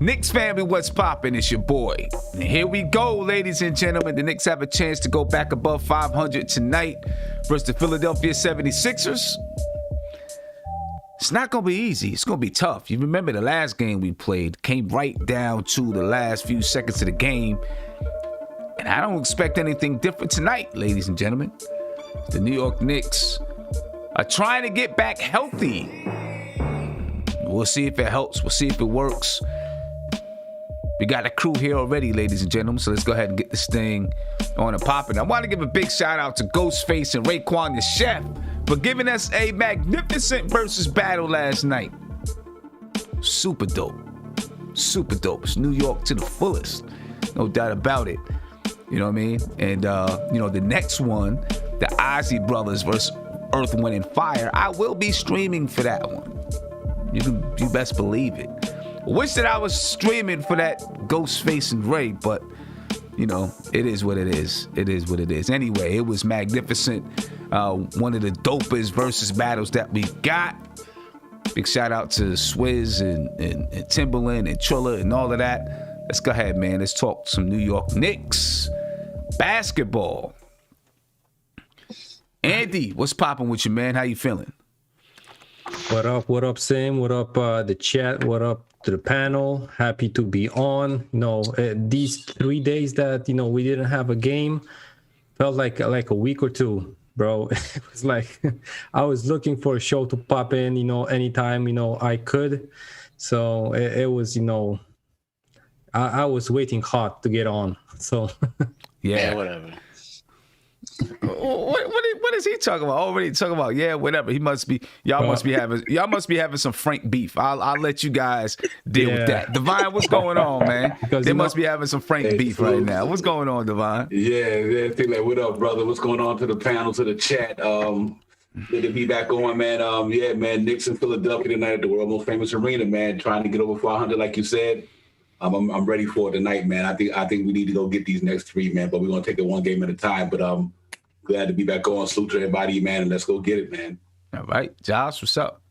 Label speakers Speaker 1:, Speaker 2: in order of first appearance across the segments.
Speaker 1: Knicks family, what's poppin'? It's your boy. And here we go, ladies and gentlemen. The Knicks have a chance to go back above 500 tonight versus the Philadelphia 76ers. It's not going to be easy. It's going to be tough. You remember the last game we played came right down to the last few seconds of the game. And I don't expect anything different tonight, ladies and gentlemen. The New York Knicks are trying to get back healthy. We'll see if it helps. We'll see if it works. We got a crew here already, ladies and gentlemen, so let's go ahead and get this thing on and popping. I want to give a big shout out to Ghostface and Raekwon the Chef for giving us a magnificent versus battle last night. Super dope. Super dope. It's New York to the fullest. No doubt about it. You know what I mean? And, the next one, the Ozzy Brothers versus Earth, Wind, and Fire, I will be streaming for that one. You best believe it. Wish that I was streaming for that Ghostface and Ray, but, it is what it is. It is what it is. Anyway, it was magnificent. One of the dopest versus battles that we got. Big shout out to Swizz and Timberland and Trilla and all of that. Let's go ahead, man. Let's talk some New York Knicks basketball. Andy, what's popping with you, man? How you feeling?
Speaker 2: What up, Sam? What up, the chat? What up to the panel? Happy to be on. These 3 days that, we didn't have a game felt like a week or two, bro. It was like I was looking for a show to pop in, anytime, I could. So it was, I was waiting hot to get on. So
Speaker 1: yeah,
Speaker 3: whatever.
Speaker 1: What is he talking about? Already talking about whatever. He must be. Y'all must be having some frank beef. I'll let you guys deal with that. Divine, what's going on, man? They must be having some frank beef right now. What's going on, Divine?
Speaker 4: Yeah. What up, brother? What's going on to the panel, to the chat? Good to be back on, man. Man. Knicks in Philadelphia tonight at the world most famous arena, man. Trying to get over 400, like you said. I'm ready for it tonight, man. I think we need to go get these next three, man. But we're gonna take it one game at a time. But glad to be back on. Salute to everybody, man, and let's go get it, man.
Speaker 1: All right, Josh, what's up?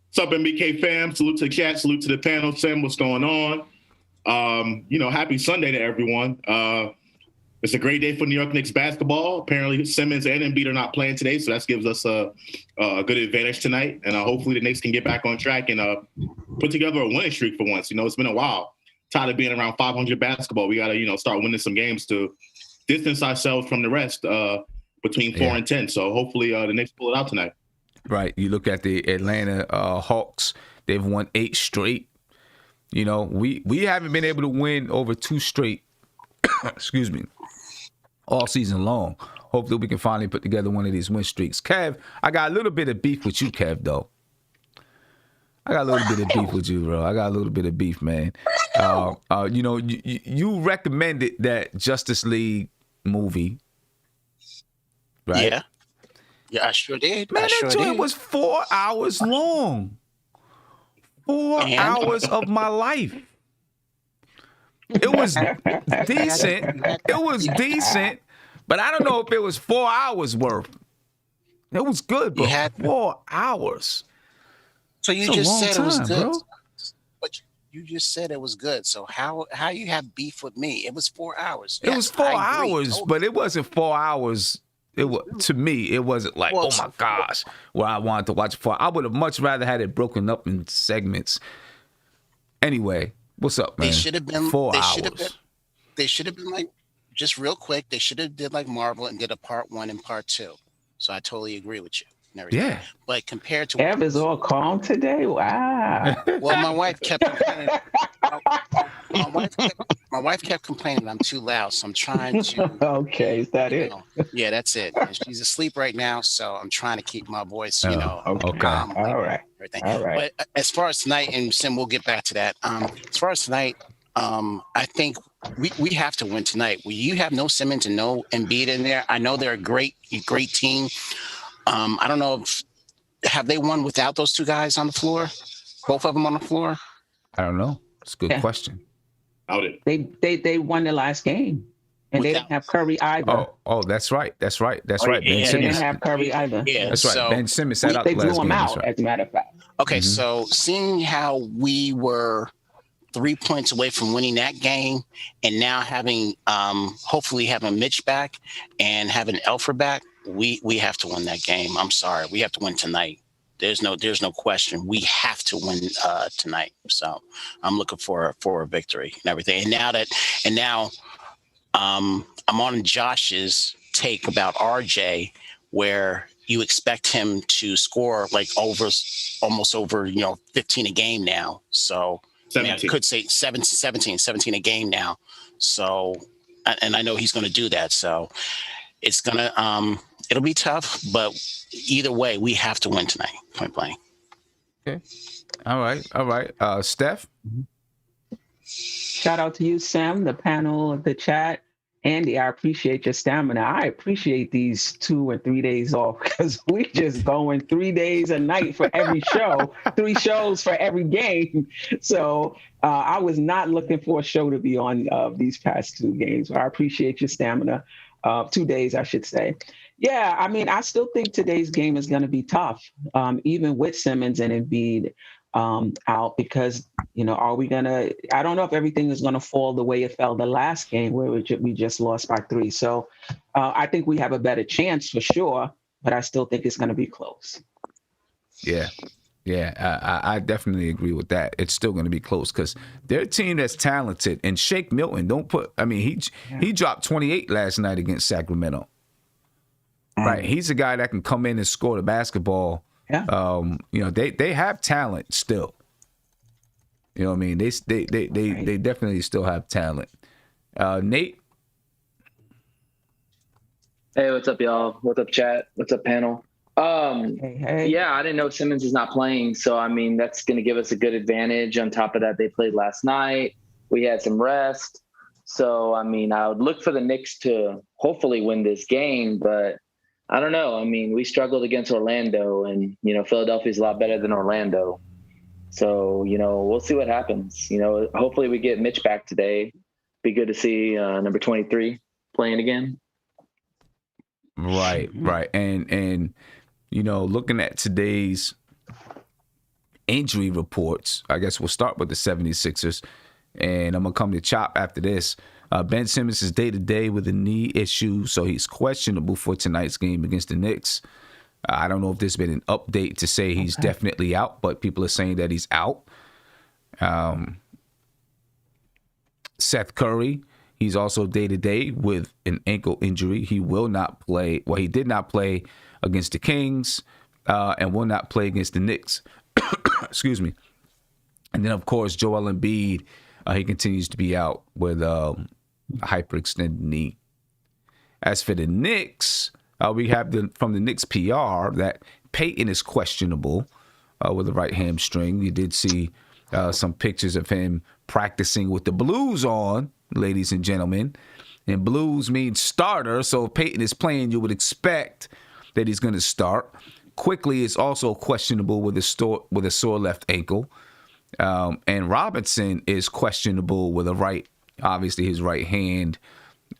Speaker 3: What's up, MBK fam? Salute to the chat. Salute to the panel. Sam, what's going on? Happy Sunday to everyone. It's a great day for New York Knicks basketball. Apparently, Simmons and Embiid are not playing today, so that gives us a good advantage tonight. And hopefully the Knicks can get back on track and put together a winning streak for once. It's been a while. Tired of being around 500 basketball. We got to, start winning some games to distance ourselves from the rest between 4 and 10. So hopefully the Knicks pull it out tonight. Right. You look at the Atlanta Hawks. They've won 8 straight. We haven't been able to win over 2 straight. Excuse me. All season long. Hopefully we can finally put together one of these win streaks. Kev, I got a little bit of beef with you, Kev, though. I got a little bit of beef with you, bro. I got a little bit of beef, man. You recommended that Justice League movie, right?
Speaker 5: Yeah, I sure did.
Speaker 1: Man, that joint was 4 hours long. 4 hours of my life. It was decent. It was decent, but I don't know if it was 4 hours worth. It was good, but 4 hours.
Speaker 5: So you just said it was good, bro. But you just said it was good. So how you have beef with me? It was 4 hours.
Speaker 1: It was 4 hours, but it wasn't 4 hours. It was, to me, it wasn't like, oh my gosh, where I wanted to watch it for. I would have much rather had it broken up in segments. Anyway. What's up, man?
Speaker 5: They should have been
Speaker 1: 4 hours.
Speaker 5: They should have been like, just real quick, they should have did like Marvel and did a part 1 and part 2. So I totally agree with you. Yeah. But compared to
Speaker 6: Kev is all calm today. Wow.
Speaker 5: Well, my wife kept complaining. My wife kept complaining I'm too loud, so I'm trying to.
Speaker 6: Okay, is that it?
Speaker 5: Yeah, that's it. And she's asleep right now, so I'm trying to keep my voice,
Speaker 6: okay.
Speaker 5: All right. Everything.
Speaker 6: All right.
Speaker 5: But as far as tonight, and Sim, we'll get back to that. As far as tonight, I think we have to win tonight. You have no Simmons and no Embiid in there. I know they're a great team. I don't know have they won without those two guys on the floor? Both of them on the floor?
Speaker 1: I don't know. It's a good question.
Speaker 6: They won the last game, and they didn't have Curry either.
Speaker 1: Oh, that's right. Ben Simmons
Speaker 6: didn't have Curry either.
Speaker 5: Yeah,
Speaker 1: that's right. Ben Simmons sat out
Speaker 6: they
Speaker 1: the last
Speaker 6: blew him
Speaker 1: game.
Speaker 6: out, as a matter of fact.
Speaker 5: Okay, so seeing how we were 3 points away from winning that game, and now having hopefully having Mitch back and having Elfrid back, we have to win that game. I'm sorry, we have to win tonight. There's no question. We have to win tonight. So I'm looking for a victory and everything. And now I'm on Josh's take about RJ, where you expect him to score like almost over 15 a game now. So I could say 17 a game now. So, and I know he's going to do that. So it's going to, it'll be tough, but either way, we have to win tonight. Point blank.
Speaker 1: Okay. All right. Steph?
Speaker 6: Shout out to you, Sam, the panel, the chat. Andy, I appreciate your stamina. I appreciate these 2 or 3 days off because we just going 3 days a night for every show, 3 shows for every game. So I was not looking for a show to be on these past 2 games. I appreciate your stamina. 2 days, I should say. Yeah, I mean, I still think today's game is going to be tough, even with Simmons and Embiid out, because are we gonna? I don't know if everything is gonna fall the way it fell the last game where we just lost by 3. So I think we have a better chance for sure, but I still think it's gonna be close.
Speaker 1: Yeah, I definitely agree with that. It's still going to be close because they're a team that's talented. And Shake Milton, he dropped 28 last night against Sacramento. Right, he's a guy that can come in and score the basketball. Yeah. They have talent still. You know what I mean? They definitely still have talent. Nate?
Speaker 7: Hey, what's up, y'all? What's up, chat? What's up, panel?
Speaker 6: Hey.
Speaker 7: Yeah, I didn't know Simmons is not playing, so I mean that's going to give us a good advantage. On top of that, they played last night. We had some rest, so I mean I would look for the Knicks to hopefully win this game, but I don't know. I mean, we struggled against Orlando, and Philadelphia's a lot better than Orlando. So we'll see what happens. Hopefully we get Mitch back today. Be good to see number 23 playing again.
Speaker 1: Right. And looking at today's injury reports, I guess we'll start with the 76ers, and I'm going to come to Chop after this. Ben Simmons is day-to-day with a knee issue, so he's questionable for tonight's game against the Knicks. I don't know if there's been an update to say he's definitely out, but people are saying that he's out. Seth Curry, he's also day-to-day with an ankle injury. He will not play. Well, he did not play against the Kings and will not play against the Knicks. Excuse me. And then, of course, Joel Embiid, he continues to be out with a hyperextended knee. As for the Knicks, we have from the Knicks PR that Peyton is questionable with the right hamstring. You did see some pictures of him practicing with the Blues on, ladies and gentlemen. And Blues means starter, so if Peyton is playing, you would expect that he's going to start. Quickley is also questionable with a sore left ankle. And Robinson is questionable with obviously his right hand.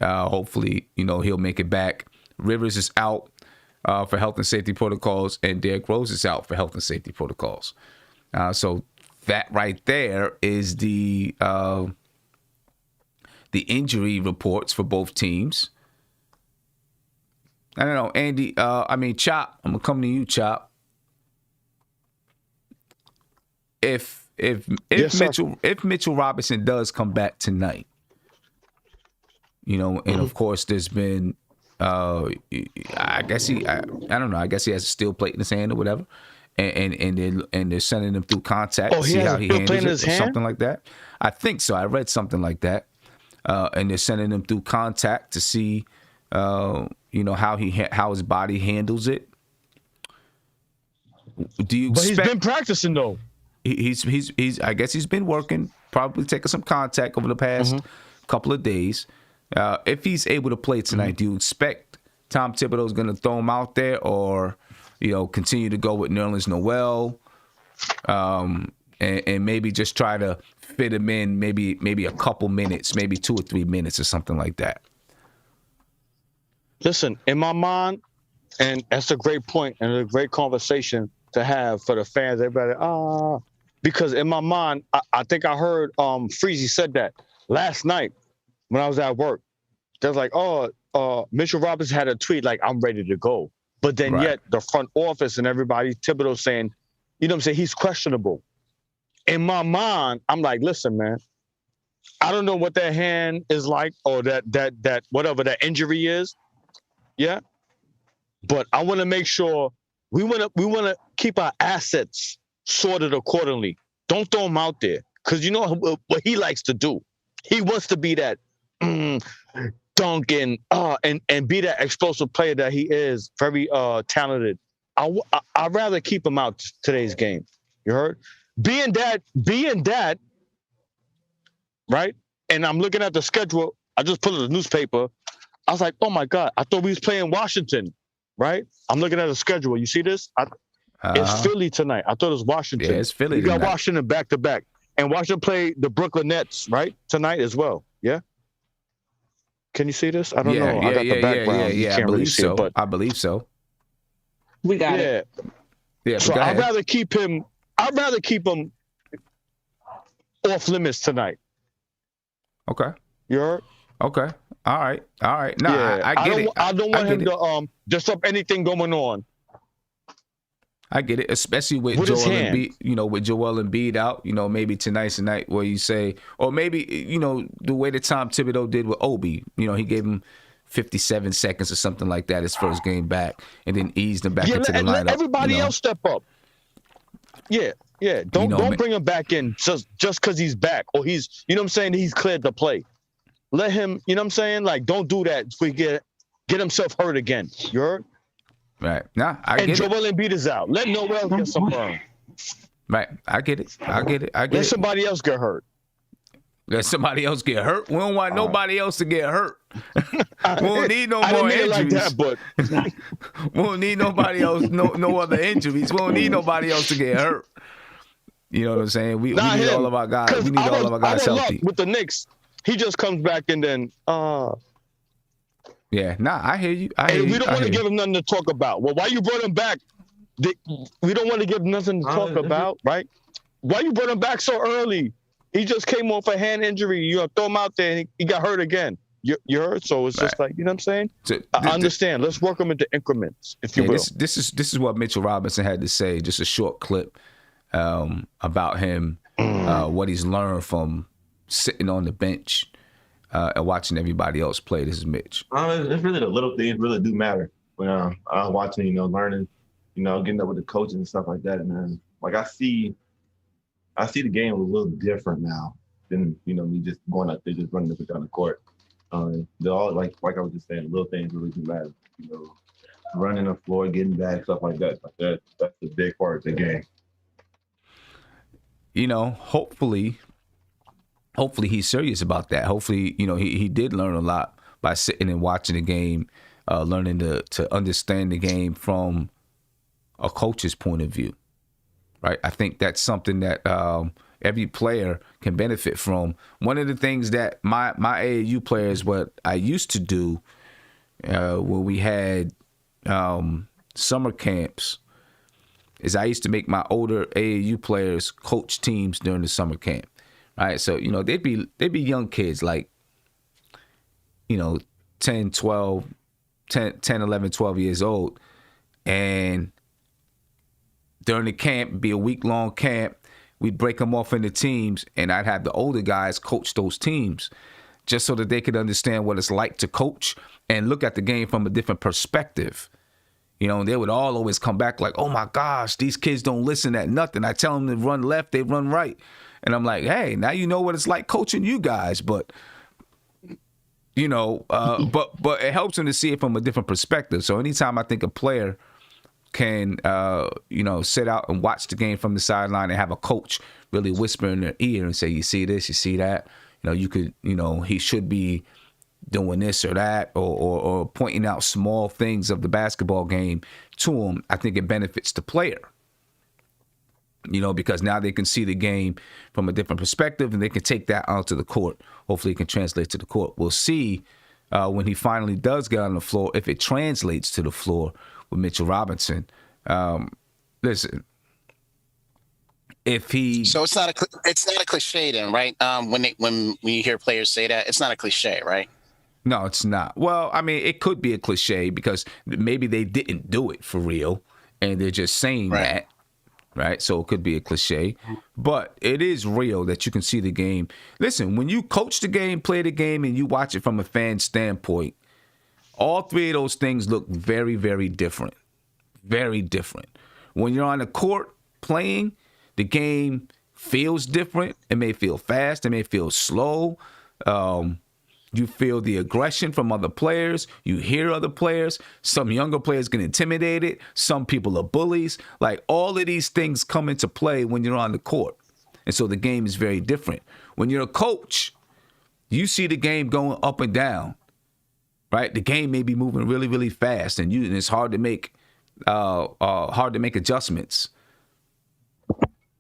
Speaker 1: Hopefully, he'll make it back. Rivers is out for health and safety protocols, and Derrick Rose is out for health and safety protocols. So that right there is the injury reports for both teams. I don't know, Andy. Chop. I'm gonna come to you, Chop. If Mitchell Robinson does come back tonight, and of course there's been, I guess he has a steel plate in his hand or whatever, and they're sending him through contact to see how he handles it or something like that. I think so. I read something like that, and they're sending him through contact to see, how his body handles it. Do you?
Speaker 8: But he's been practicing though.
Speaker 1: He's I guess he's been working, probably taking some contact over the past couple of days. If he's able to play tonight, do you expect Tom Thibodeau is going to throw him out there, or continue to go with Nerlens Noel, and maybe just try to fit him in, maybe a couple minutes, maybe 2 or 3 minutes or something like that?
Speaker 8: Listen, in my mind, and that's a great point and a great conversation. to have for the fans. Everybody, because in my mind, I think I heard Freezy said that last night when I was at work. They was like, Mitchell Robinson had a tweet like, I'm ready to go. But then yet the front office and everybody, Thibodeau saying, you know what I'm saying, he's questionable. In my mind, I'm like, listen, man, I don't know what that hand is like or that whatever that injury is. Yeah. But I want to make sure we want to keep our assets sorted accordingly. Don't throw them out there. Because you know what he likes to do. He wants to be that dunk and be that explosive player that he is, very talented. I'd rather keep him out today's game. You heard? Being that, right? And I'm looking at the schedule. I just pulled the newspaper. I was like, oh my God, I thought we was playing Washington, right? I'm looking at the schedule. You see this? It's Philly tonight. I thought it was Washington.
Speaker 1: Yeah, it's Philly.
Speaker 8: We got
Speaker 1: tonight.
Speaker 8: Washington back to back. And Washington played the Brooklyn Nets, right? Tonight as well. Yeah? Can you see this? I don't know. I got the background. You can't really see it, but
Speaker 1: I believe so.
Speaker 6: We got it.
Speaker 1: Yeah.
Speaker 8: So I'd rather keep him off limits tonight.
Speaker 1: Okay.
Speaker 8: You heard?
Speaker 1: Okay. All right. No,
Speaker 8: yeah.
Speaker 1: I get it.
Speaker 8: I don't want him to disrupt anything going on.
Speaker 1: I get it, especially with Joel Embiid, with Joel Embiid out, maybe tonight's the night where you say, or maybe, the way that Tom Thibodeau did with Obi, he gave him 57 seconds or something like that his first game back and then eased him back into the lineup.
Speaker 8: Let everybody else step up. Yeah. Don't bring him back in just because he's back or he's, you know what I'm saying, he's cleared to play. Let him, you know what I'm saying? Like, don't do that if we get himself hurt again. You heard?
Speaker 1: Right. Nah, I get it.
Speaker 8: And Joel Embiid is out. Let Noel get some burn.
Speaker 1: Right. I get it.
Speaker 8: Let somebody else get hurt.
Speaker 1: Let somebody else get hurt. We don't want nobody else to get hurt. We don't need no more injuries.
Speaker 8: Like that, but
Speaker 1: we don't need nobody else, no other injuries. We don't need nobody else to get hurt. You know what I'm saying? We need all of our guys. We need all of our guys healthy.
Speaker 8: With the Knicks, he just comes back and then
Speaker 1: yeah, I hear you.
Speaker 8: We don't want to give him nothing to talk about. Well, why you brought him back? We don't want to give him nothing to talk about, right? Why you brought him back so early? He just came off a hand injury. You throw him out there and he got hurt again. You heard? So it's just like, you know what I'm saying? I understand. Let's work him into increments, if you will.
Speaker 1: This is what Mitchell Robinson had to say, just a short clip about him, what he's learned from sitting on the bench and watching everybody else play. This is Mitch.
Speaker 9: It's really the little things really do matter. When I was watching, learning, getting up with the coaches and stuff like that. And then, like, I see the game a little different now than, me just going out there, just running up and down the court. They're all, like I was just saying, little things really do matter. Running the floor, getting back, stuff like that. That's the big part of the game.
Speaker 1: Hopefully he's serious about that. Hopefully, he did learn a lot by sitting and watching the game, learning to understand the game from a coach's point of view, right? I think that's something that every player can benefit from. One of the things that my AAU players, what I used to do when we had summer camps, is I used to make my older AAU players coach teams during the summer camp. Right, so they'd be young kids like 10, 11, 12 years old, and during the camp, it'd be a week-long camp, we'd break them off into teams, and I'd have the older guys coach those teams just so that they could understand what it's like to coach and look at the game from a different perspective. They would all always come back like, oh my gosh, these kids don't listen at nothing. I tell them to run left, they run right. And I'm like, hey, now you know what it's like coaching you guys, but but it helps them to see it from a different perspective. So anytime I think a player can sit out and watch the game from the sideline and have a coach really whisper in their ear and say, you see this, you see that, you could, he should be doing this or that, or pointing out small things of the basketball game to him, I think it benefits the player. Because now they can see the game from a different perspective and they can take that onto the court. Hopefully it can translate to the court. We'll see when he finally does get on the floor if it translates to the floor with Mitchell Robinson. listen. If he,
Speaker 5: So it's not a cliche then, right? When you hear players say that, it's not a cliche, right?
Speaker 1: no, it's not. Well, I mean, it could be a cliche because maybe they didn't do it for real, and they're just saying that, right? So it could be a cliche, but it is real that you can see the game. Listen, when you coach the game, play the game, and you watch it from a fan standpoint, all three of those things look very, very different. Very different. When you're on the court playing, the game feels different. It may feel fast. It may feel slow. You feel the aggression from other players. You hear other players. Some younger players get intimidated. Some people are bullies. Like, all of these things come into play when you're on the court. And so the game is very different. When you're a coach, you see the game going up and down, right? The game may be moving really, really fast, and it's hard to make adjustments.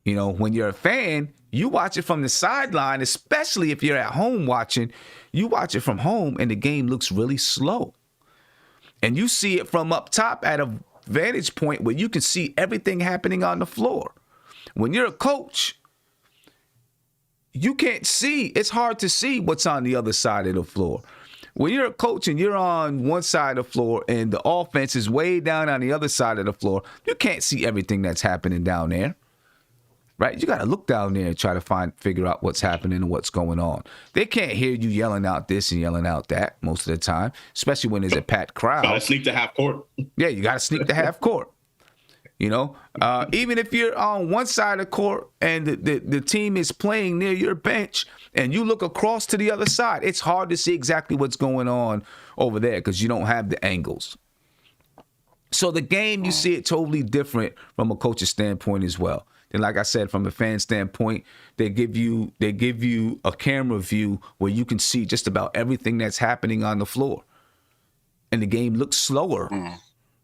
Speaker 1: You know, when you're a fan, you watch it from the sideline, especially if you're at home watching. You watch it from home, and the game looks really slow. And you see it from up top at a vantage point where you can see everything happening on the floor. When you're a coach, you can't see. It's hard to see what's on the other side of the floor. When you're a coach and you're on one side of the floor and the offense is way down on the other side of the floor, you can't see everything that's happening down there. Right? You got to look down there and try to figure out what's happening and what's going on. They can't hear you yelling out this and yelling out that most of the time, especially when there's a packed crowd.
Speaker 3: Got to sneak to half court.
Speaker 1: Yeah, you got to sneak to half court. You know, even if you're on one side of the court and the team is playing near your bench and you look across to the other side, it's hard to see exactly what's going on over there because you don't have the angles. So the game, you see it totally different from a coach's standpoint as well. And like I said, from a fan standpoint, they give you a camera view where you can see just about everything that's happening on the floor, and the game looks slower,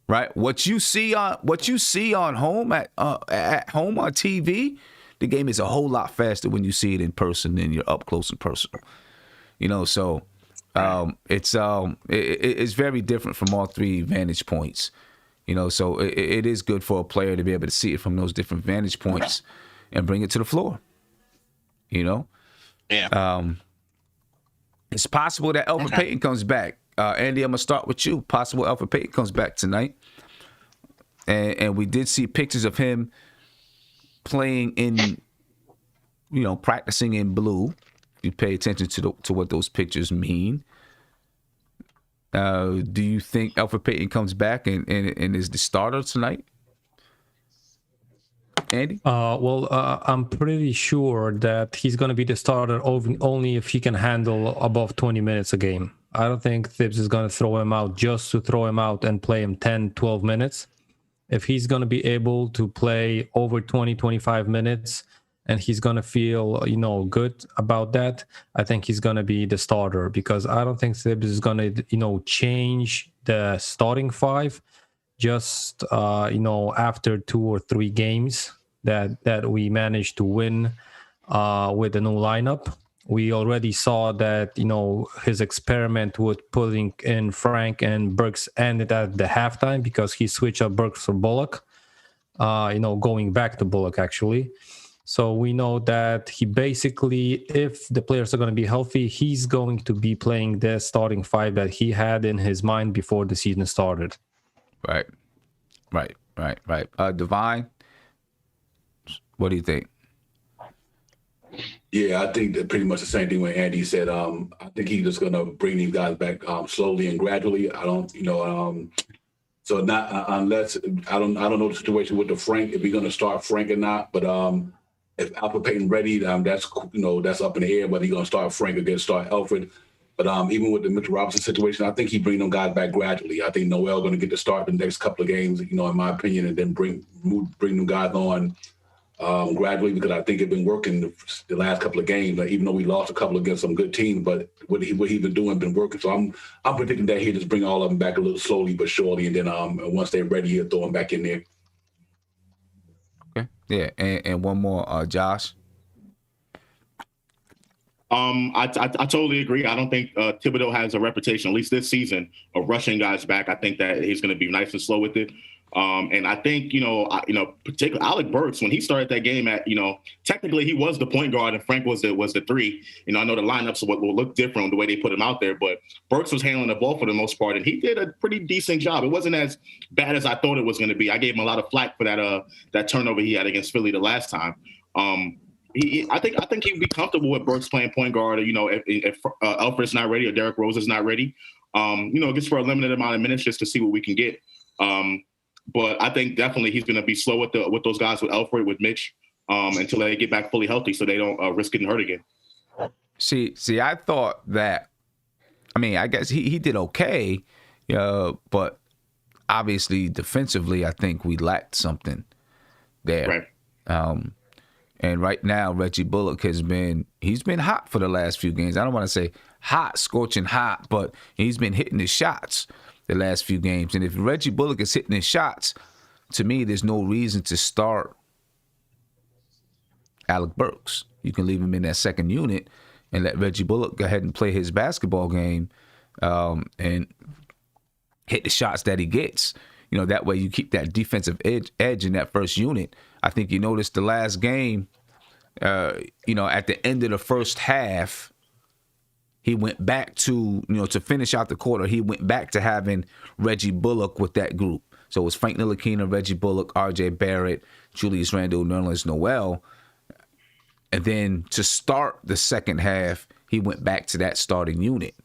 Speaker 1: right? What you see on home at home on TV, the game is a whole lot faster when you see it in person than you're up close and personal. You know, so it's very different from all three vantage points. You know, so it is good for a player to be able to see it from those different vantage points and bring it to the floor. You know?
Speaker 5: Yeah.
Speaker 1: It's possible that Elfrid Payton comes back. Andy, I'm going to start with you. Possible Elfrid Payton comes back tonight. And we did see pictures of him playing in, you know, practicing in blue. You pay attention to what those pictures mean. Do you think Elfrid Payton comes back and is the starter tonight? Andy?
Speaker 2: I'm pretty sure that he's going to be the starter only if he can handle above 20 minutes a game. I don't think Thibs is going to throw him out just to throw him out and play him 10, 12 minutes. If he's going to be able to play over 20, 25 minutes and he's going to feel, you know, good about that, I think he's going to be the starter, because I don't think Thibs is going to, you know, change the starting five just, you know, after 2 or 3 games that we managed to win with the new lineup. We already saw that, you know, his experiment with putting in Frank and Burks ended at the halftime because he switched up Burks for Bullock, you know, going back to Bullock, actually. So we know that he basically, if the players are going to be healthy, he's going to be playing the starting five that he had in his mind before the season started.
Speaker 1: Right. Divine, what do you think?
Speaker 4: Yeah, I think that pretty much the same thing what Andy said. I think he's just going to bring these guys back slowly and gradually. I don't, you know, so not unless I don't know the situation with the Frank, if we're going to start Frank or not. But if Elfrid Payton ready, that's, you know, that's up in the air whether he's going to start Frank or start Elfrid. But even with the Mitchell Robinson situation, I think he bring them guys back gradually. I think Noel going to get to start the next couple of games, you know, in my opinion, and then bring them guys on gradually, because I think they've been working the last couple of games. Like, even though we lost a couple against some good teams, but what he's been doing been working. So I'm predicting that he'll just bring all of them back a little slowly but surely, and then once they're ready, he'll throw them back in there.
Speaker 1: Okay. Yeah, and one more, Josh.
Speaker 3: I totally agree. I don't think Thibodeau has a reputation, at least this season, of rushing guys back. I think that he's going to be nice and slow with it. And I think, particularly Alec Burks, when he started that game technically he was the point guard and Frank was the three. I know the lineups will look different the way they put him out there, but Burks was handling the ball for the most part, and he did a pretty decent job. It wasn't as bad as I thought it was going to be. I gave him a lot of flack for that turnover he had against Philly the last time. I think he'd be comfortable with Burks playing point guard, if Alfred's not ready or Derrick Rose is not ready, just for a limited amount of minutes just to see what we can get. But I think definitely he's going to be slow with those guys, with Alfred, with Mitch, until they get back fully healthy, so they don't risk getting hurt again.
Speaker 1: See, I thought that. I mean, I guess he did okay, but obviously defensively, I think we lacked something there.
Speaker 3: Right.
Speaker 1: And right now, Reggie Bullock he's been hot for the last few games. I don't want to say hot, scorching hot, but he's been hitting his shots the last few games. And if Reggie Bullock is hitting his shots, to me, there's no reason to start Alec Burks. You can leave him in that second unit and let Reggie Bullock go ahead and play his basketball game and hit the shots that he gets. That way you keep that defensive edge in that first unit. I think you noticed the last game, at the end of the first half, he went back to, to finish out the quarter, he went back to having Reggie Bullock with that group. So it was Frank Ntilikina, Reggie Bullock, R.J. Barrett, Julius Randle, Nerlens Noel. And then to start the second half, he went back to that starting unit.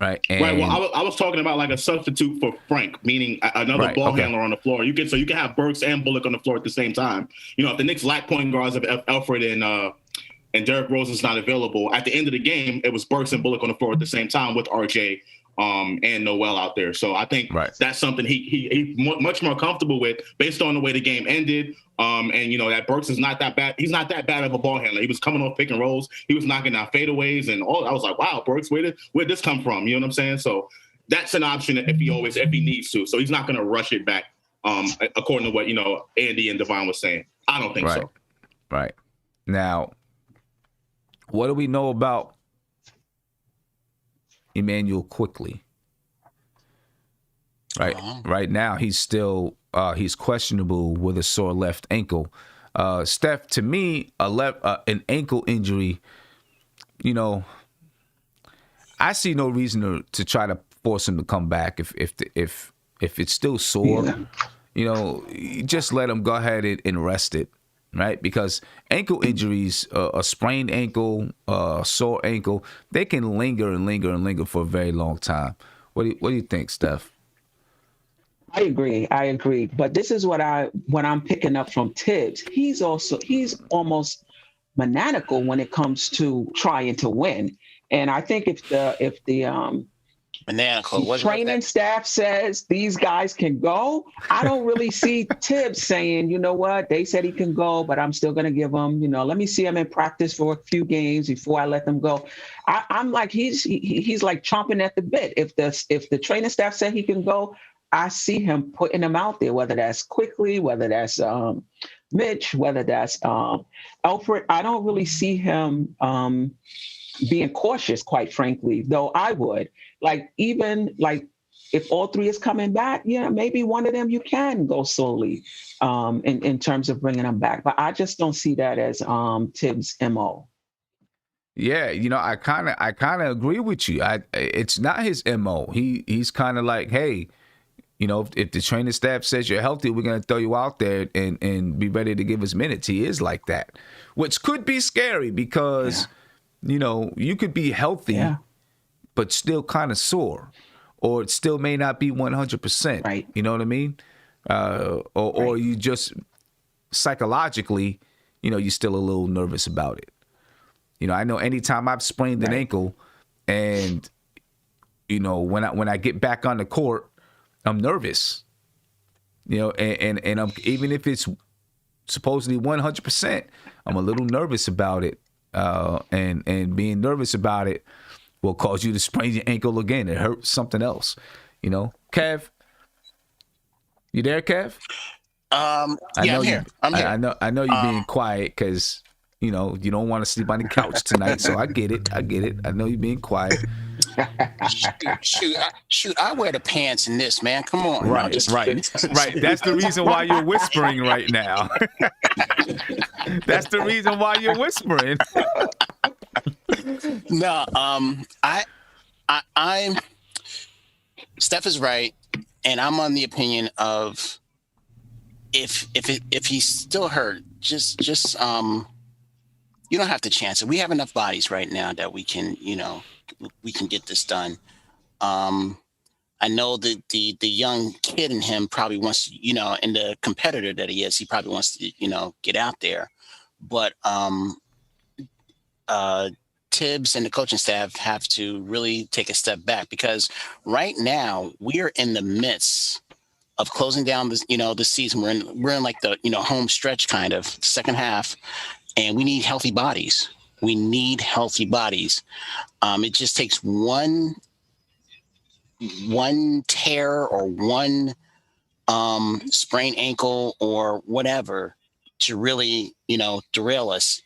Speaker 1: Right.
Speaker 3: Right. Well, I was talking about like a substitute for Frank, meaning another ball handler on the floor. You can have Burks and Bullock on the floor at the same time. If the Knicks lack point guards, if Alfred and Derrick Rose is not available, at the end of the game, it was Burks and Bullock on the floor at the same time with RJ and Noel out there. So I think that's something he's much more comfortable with based on the way the game ended. And that Burks is not that bad. He's not that bad of a ball handler. He was coming off pick and rolls. He was knocking down fadeaways and all. I was like, wow, Burks, where'd this come from? You know what I'm saying? So that's an option if he needs to. So he's not going to rush it back. According to what Andy and Devon was saying, I don't think so.
Speaker 1: Right. Now, what do we know about Emmanuel Quickley? Right. Right now, he's still he's questionable with a sore left ankle. Steph, to me, an ankle injury, I see no reason to try to force him to come back if it's still sore. Just let him go ahead and rest it. Right, because ankle injuries, a sprained ankle, a sore ankle, they can linger and linger and linger for a very long time. What do you think, Steph?
Speaker 6: I agree. But this is what I'm picking up from Tibbs. He's almost maniacal when it comes to trying to win. And I think if the
Speaker 5: maniacal
Speaker 6: training staff says these guys can go, I don't really see Tibbs saying, you know what, they said he can go, but I'm still going to give him, let me see him in practice for a few games before I let them go. I'm like, he's like chomping at the bit. If the training staff said he can go, I see him putting him out there, whether that's Quickley, whether that's Mitch, whether that's Alfred. I don't really see him being cautious, quite frankly, though I would. If all three is coming back, maybe one of them you can go slowly in terms of bringing them back. But I just don't see that as Tibbs' MO.
Speaker 1: Yeah, I kind of agree with you. It's not his MO. He's kind of like, hey, if the training staff says you're healthy, we're going to throw you out there and be ready to give us minutes. He is like that, which could be scary because, you could be healthy, but still kind of sore, or it still may not be 100%.
Speaker 6: Right.
Speaker 1: You know what I mean? Or you just psychologically, you're still a little nervous about it. I know anytime I've sprained an ankle and, when I get back on the court, I'm nervous, and I'm, even if it's supposedly 100%, I'm a little nervous about it. And being nervous about it will cause you to sprain your ankle again. It hurts something else, Kev, you there, Kev?
Speaker 5: I'm here.
Speaker 1: I know you're being quiet because, you don't want to sleep on the couch tonight. So I get it. I know you're being quiet.
Speaker 5: Shoot! I wear the pants in this, man. Come on. No,
Speaker 1: Right. That's the reason why you're whispering right now. That's the reason why you're whispering.
Speaker 5: No, I'm Steph is right, and I'm on the opinion of if he's still hurt, just you don't have to chance it. We have enough bodies right now that we can get this done. I know that the young kid in him probably wants to, and the competitor that he is, he probably wants to, get out there. But Tibbs and the coaching staff have to really take a step back, because right now we are in the midst of closing down this, the season. We're in like the, home stretch kind of second half, and we need healthy bodies. We need healthy bodies. It just takes one tear or one sprained ankle or whatever to really, derail us.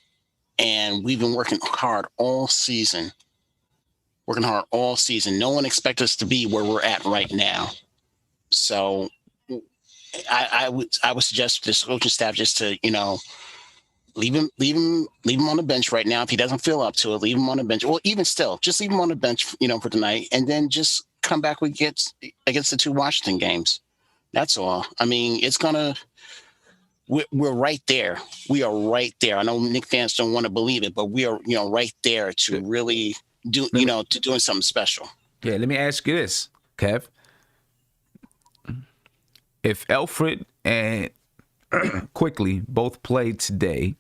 Speaker 5: And we've been working hard all season. No one expects us to be where we're at right now. So I would suggest this coaching staff just to, leave him on the bench right now. If he doesn't feel up to it, leave him on the bench. Well, even still, just leave him on the bench, for tonight, and then just come back against the 2 Washington games. That's all. I mean, we're right there. We are right there. I know Knicks fans don't want to believe it, but we are, right there to really do, to doing something special.
Speaker 1: Yeah, let me ask you this, Kev. If Alfred and Quickley both played today,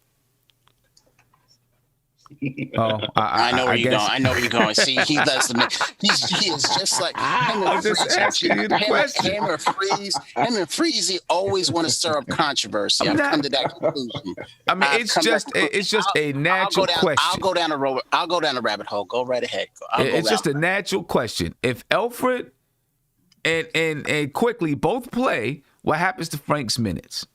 Speaker 5: I know where you're going. I know where you're going. See, he does he is just like
Speaker 1: I'm just asking you the question.
Speaker 5: Him and Freezy always want to stir up controversy. I've come to that conclusion.
Speaker 1: I mean, it's just a natural question.
Speaker 5: I'll go down the rabbit hole. Go right ahead.
Speaker 1: It's just a natural question. If Alfred and Quickley both play, what happens to Frank's minutes?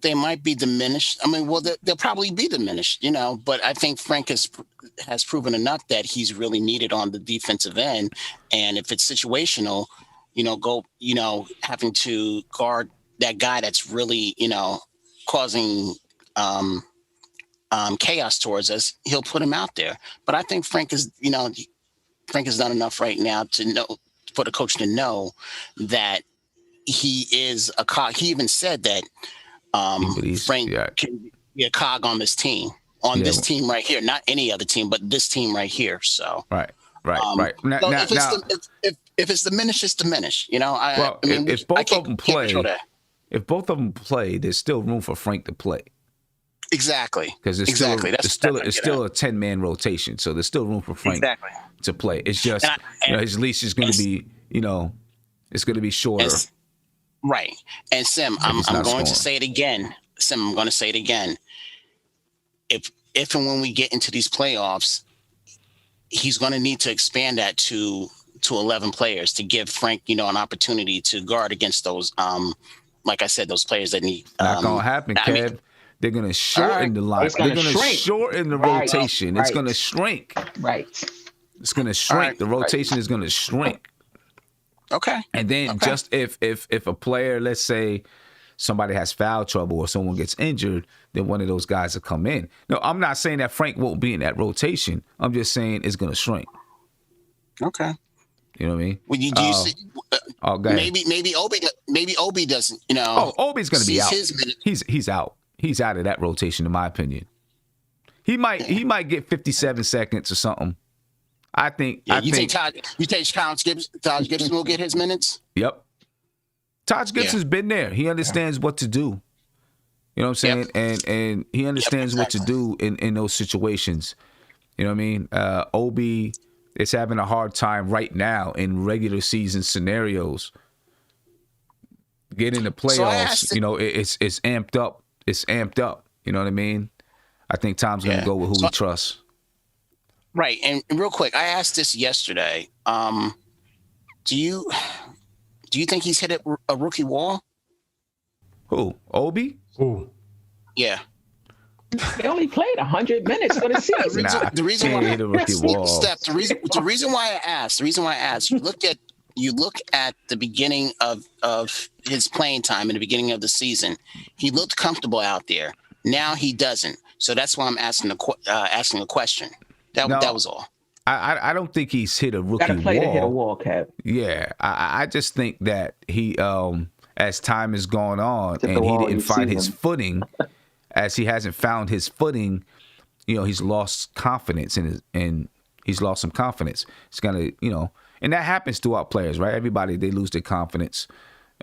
Speaker 5: They might be diminished. I mean, well, they'll probably be diminished, but I think Frank has proven enough that he's really needed on the defensive end. And if it's situational, having to guard that guy that's really, causing chaos towards us, he'll put him out there. But I think Frank has done enough right now for the coach to know that he is a cog. He even said that Frank can be a cog on this team, this team right here, not any other team, but this team right here. So
Speaker 1: right. Now,
Speaker 5: if it's diminished, it's diminished.
Speaker 1: If both of them play, there's still room for Frank to play.
Speaker 5: Exactly.
Speaker 1: Because it's still a 10-man rotation, so there's still room for Frank to play. It's just his leash is going to be, it's going to be shorter.
Speaker 5: Right. And Sim, I'm going to say it again. I'm going to say it again. If and when we get into these playoffs, he's going to need to expand that to 11 players to give Frank, an opportunity to guard against those, like I said, those players that need.
Speaker 1: Not going to happen, Kev. They're going to shorten the line. They're going to shorten the rotation. Right. It's going to shrink.
Speaker 6: Right.
Speaker 1: It's going to shrink. The rotation is going to shrink.
Speaker 5: Okay.
Speaker 1: And then just if a player, let's say somebody has foul trouble or someone gets injured, then one of those guys will come in. No, I'm not saying that Frank won't be in that rotation. I'm just saying it's going to shrink.
Speaker 5: Okay.
Speaker 1: You know what I mean?
Speaker 5: Well, do you see? Maybe Obi doesn't.
Speaker 1: Obi's going to be out. He's out. He's out of that rotation, in my opinion. He might get 57 seconds or something. I think.
Speaker 5: You think Taj Gibson will get his minutes?
Speaker 1: Yep. Taj Gibson's been there. He understands what to do. You know what I'm saying? And he understands what to do in those situations. You know what I mean? Obi is having a hard time right now in regular season scenarios. Getting the playoffs, it's amped up. It's amped up. You know what I mean? I think Tom's going to go with who he trusts.
Speaker 5: Right. And real quick, I asked this yesterday. Do you think he's hit a rookie wall?
Speaker 1: Who? Obi?
Speaker 2: Who?
Speaker 5: Yeah.
Speaker 6: They only played 100 minutes for the season.
Speaker 5: The reason why
Speaker 1: hit a rookie wall.
Speaker 5: Steph, the reason why I asked, you look at the beginning of his playing time in the beginning of the season. He looked comfortable out there. Now he doesn't. So that's why I'm asking a question. That was all.
Speaker 1: I don't think he's hit a rookie wall.
Speaker 6: Got to play to hit a wall, Kev.
Speaker 1: Yeah, I just think that he, as time has gone on and he didn't find his footing, as he hasn't found his footing, he's lost confidence and he's lost some confidence. It's gonna, and that happens throughout players, right? Everybody, they lose their confidence.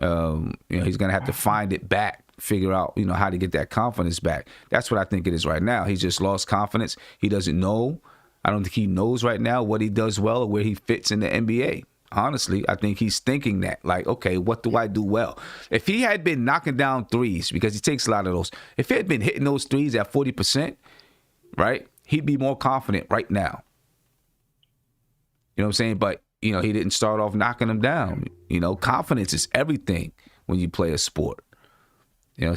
Speaker 1: He's gonna have to find it back, figure out, how to get that confidence back. That's what I think it is right now. He's just lost confidence. He doesn't know. I don't think he knows right now what he does well or where he fits in the NBA. Honestly, I think he's thinking that, like, okay, what do I do well? If he had been knocking down threes, because he takes a lot of those, if he had been hitting those threes at 40%, right, he'd be more confident right now. You know what I'm saying? But, he didn't start off knocking them down. Confidence is everything when you play a sport.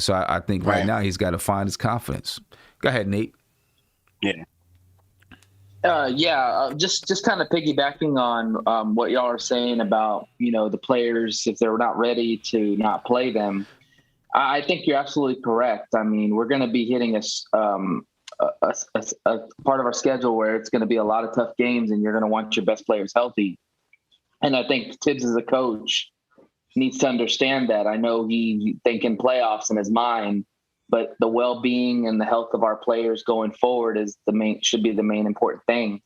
Speaker 1: So I think right now he's got to find his confidence. Go ahead, Nate.
Speaker 7: Yeah. Just kind of piggybacking on what y'all are saying about, the players, if they're not ready to not play them. I think you're absolutely correct. I mean, we're going to be hitting a part of our schedule where it's going to be a lot of tough games and you're going to want your best players healthy. And I think Tibbs as a coach needs to understand that. I know he's thinking playoffs in his mind, but the well-being and the health of our players going forward should be the main important thing.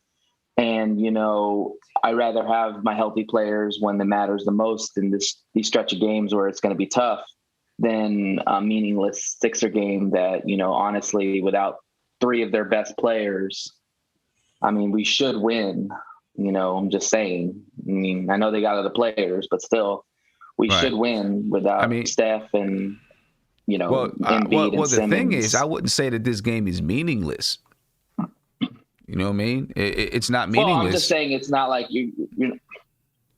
Speaker 7: And, I rather have my healthy players when it matters the most in these stretch of games where it's going to be tough than a meaningless Sixer game that, honestly, without three of their best players, I mean, we should win. I'm just saying. I mean, I know they got other players, but still, we should win without Steph and, Embiid and
Speaker 1: the
Speaker 7: Simmons.
Speaker 1: thing is, I wouldn't say that this game is meaningless. You know what I mean? It's not meaningless.
Speaker 7: Well, I'm just saying it's not like you.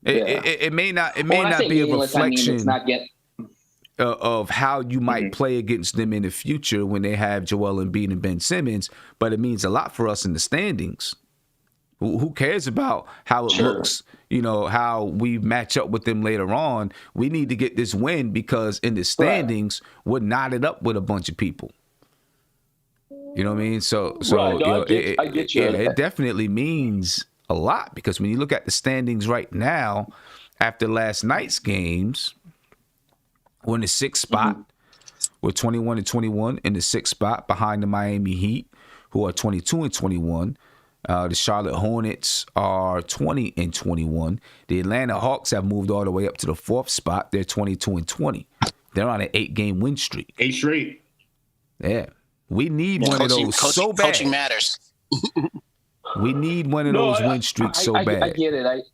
Speaker 1: It may not be a reflection.
Speaker 7: It's not
Speaker 1: of how you might play against them in the future when they have Joel Embiid and Ben Simmons, but it means a lot for us in the standings. Who cares about how it looks, how we match up with them later on? We need to get this win because in the standings, we're knotted up with a bunch of people. You know what I mean? So
Speaker 7: I get you.
Speaker 1: It definitely means a lot because when you look at the standings right now, after last night's games, we're in the 6th spot. We're 21-21 in the 6th spot behind the Miami Heat, who are 22-21. The Charlotte Hornets are 20-21. The Atlanta Hawks have moved all the way up to the 4th spot. They're 22-20. They're on an 8-game win streak.
Speaker 3: 8 straight.
Speaker 1: Yeah. We need one of those so bad.
Speaker 5: Coaching matters.
Speaker 1: We need one of those win streaks so bad.
Speaker 7: I get it.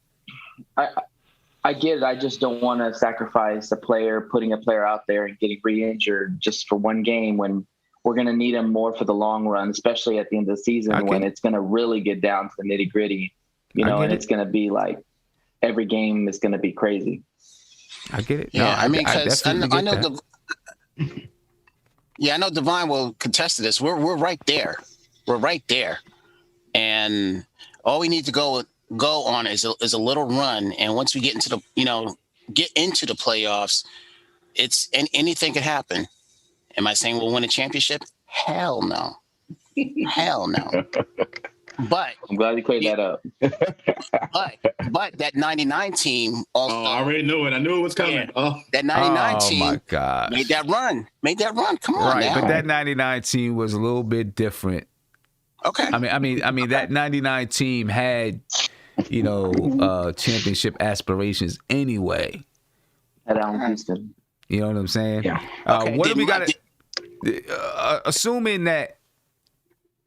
Speaker 7: I get it. I just don't want to sacrifice putting a player out there and getting re-injured just for one game when we're going to need him more for the long run, especially at the end of the season when it's going to really get down to the nitty gritty, and it's going to be like every game is going to be crazy.
Speaker 1: I get it.
Speaker 5: Yeah,
Speaker 1: no,
Speaker 5: because I know I know Divine will contest to this. We're right there. We're right there. And all we need to go on is a little run. And once we get into the playoffs, anything could happen. Am I saying we'll win a championship? Hell no. Hell no. But
Speaker 7: I'm glad you cleared that up.
Speaker 5: but that 99 team also,
Speaker 3: I already knew it. I knew it was coming.
Speaker 5: That 99 team
Speaker 1: my God.
Speaker 5: made that run. Come on now.
Speaker 1: But that 99 team was a little bit different.
Speaker 5: Okay.
Speaker 1: I mean that 99 team had, championship aspirations anyway.
Speaker 7: At Allen Houston.
Speaker 1: You know what I'm saying?
Speaker 6: Yeah.
Speaker 1: What do we got? Assuming that,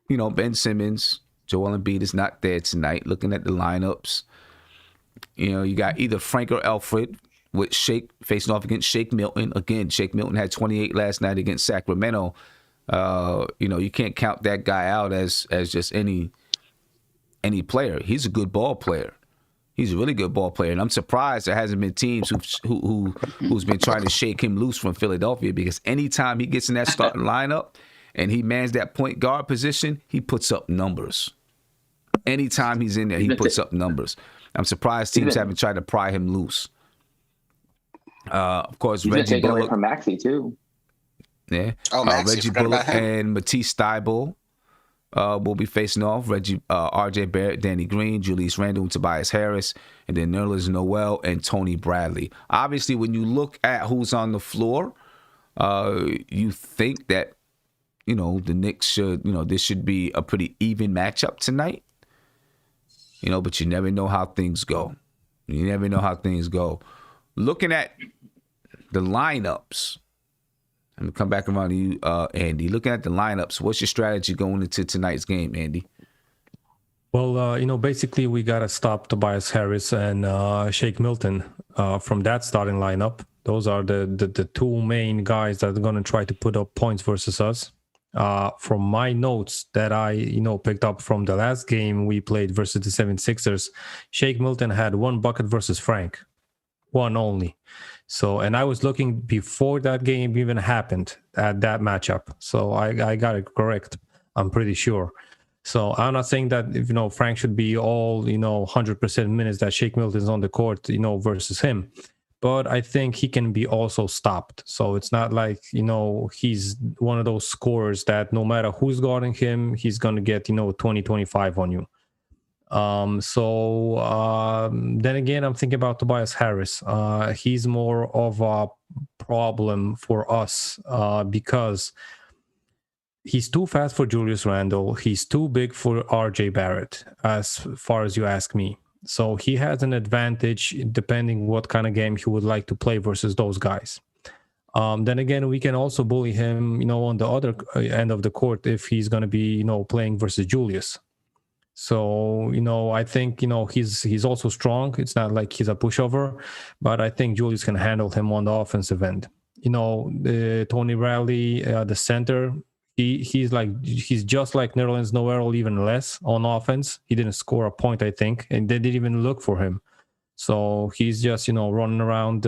Speaker 1: Ben Simmons, Joel Embiid is not there tonight. Looking at the lineups, you got either Frank or Alfred with Shake facing off against Shake Milton. Again, Shake Milton had 28 last night against Sacramento. You can't count that guy out as just any player. He's a good ball player. He's a really good ball player, and I'm surprised there hasn't been teams who's been trying to shake him loose from Philadelphia because anytime he gets in that starting lineup and he mans that point guard position, he puts up numbers. Anytime he's in there, he puts up numbers. I'm surprised teams haven't tried to pry him loose. Of course, Reggie
Speaker 7: Bullock
Speaker 1: Bullock
Speaker 7: from Maxey too.
Speaker 1: Yeah.
Speaker 5: Maxey,
Speaker 1: Reggie
Speaker 5: forgot
Speaker 1: Bullock
Speaker 5: about him.
Speaker 1: and Matisse Thybulle will be facing off. RJ Barrett, Danny Green, Julius Randle, and Tobias Harris, and then Nerlens Noel and Tony Bradley. Obviously, when you look at who's on the floor, you think that, the Knicks should, this should be a pretty even matchup tonight. But you never know how things go. Looking at the lineups, I'm going to come back around to you, Andy. Looking at the lineups, what's your strategy going into tonight's game, Andy?
Speaker 2: Well, basically we got to stop Tobias Harris and Shake Milton from that starting lineup. Those are the two main guys that are going to try to put up points versus us. From my notes that I, picked up from the last game we played versus the 76ers, Shake Milton had one bucket versus Frank. One only. So, and I was looking before that game even happened at that matchup. So I got it correct. I'm pretty sure. So I'm not saying that Frank should be all 100% minutes that Shake Milton's on the court versus him, but I think he can be also stopped. So it's not like he's one of those scorers that no matter who's guarding him, he's gonna get 20-25 on you. Then again, I'm thinking about Tobias Harris. He's more of a problem for us because he's too fast for Julius Randle. He's too big for RJ Barrett, as far as you ask me. So he has an advantage depending what kind of game he would like to play versus those guys. Then again, we can also bully him, on the other end of the court if he's going to be, playing versus Julius. So, I think, he's also strong. It's not like he's a pushover, but I think Julius can handle him on the offensive end. Tony Bradley, the center, he's just like Nerlens Noel, even less on offense. He didn't score a point, I think, and they didn't even look for him. So he's just, running around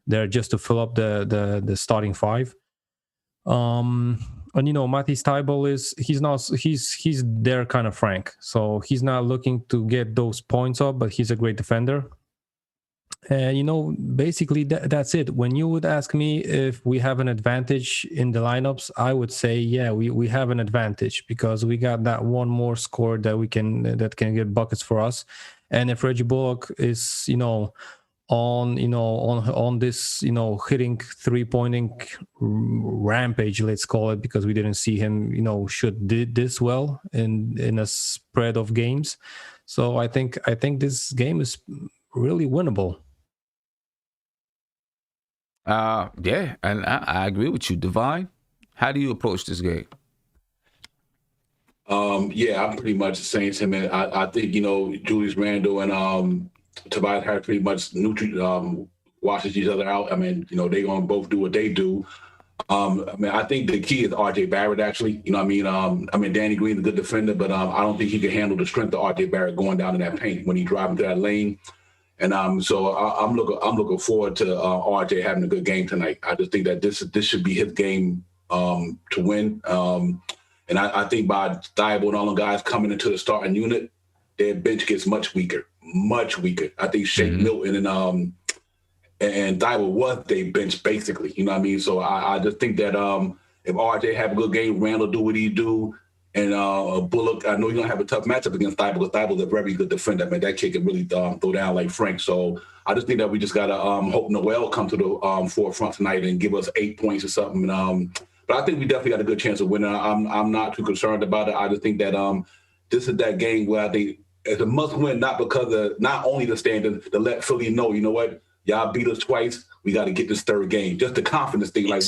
Speaker 2: there just to fill up the starting five. And Matisse Thybulle he's their kind of Frank. So he's not looking to get those points up, but he's a great defender. And basically that's it. When you would ask me if we have an advantage in the lineups, I would say yeah, we have an advantage because we got that one more score that can get buckets for us. And if Reggie Bullock is on this hitting three-pointing rampage, let's call it, because we didn't see him shoot this well in a spread of games. So I think this game is really winnable.
Speaker 1: Yeah, and I agree with you. Divine, how do you approach this game?
Speaker 4: Yeah, I'm pretty much the same sentiment. I think Julius Randle and Tobias Harris pretty much washes each other out. I mean, they're gonna both do what they do. I think the key is RJ Barrett. Actually, Danny Green's a good defender, but I don't think he can handle the strength of RJ Barrett going down in that paint when he's driving to that lane. And so I'm looking forward to RJ having a good game tonight. I just think that this should be his game to win. And I think by Thibodeau and all the guys coming into the starting unit, their bench gets much weaker. I think Shake Milton and Thibodeau was their bench basically. So I just think that if RJ have a good game, Randall do what he do, and Bullock, I know you're gonna have a tough matchup against Thibodeau because Thibodeau's a very good defender. I mean, that kid can really throw down like Frank. So I just think that we just gotta hope Noel come to the forefront tonight and give us 8 points or something. But I think we definitely got a good chance of winning. I'm not too concerned about it. I just think that this is that game where I think it's a must win, not because of not only the standard, to let Philly know, you know what, y'all beat us twice. We got to get this third game. Just the confidence thing, like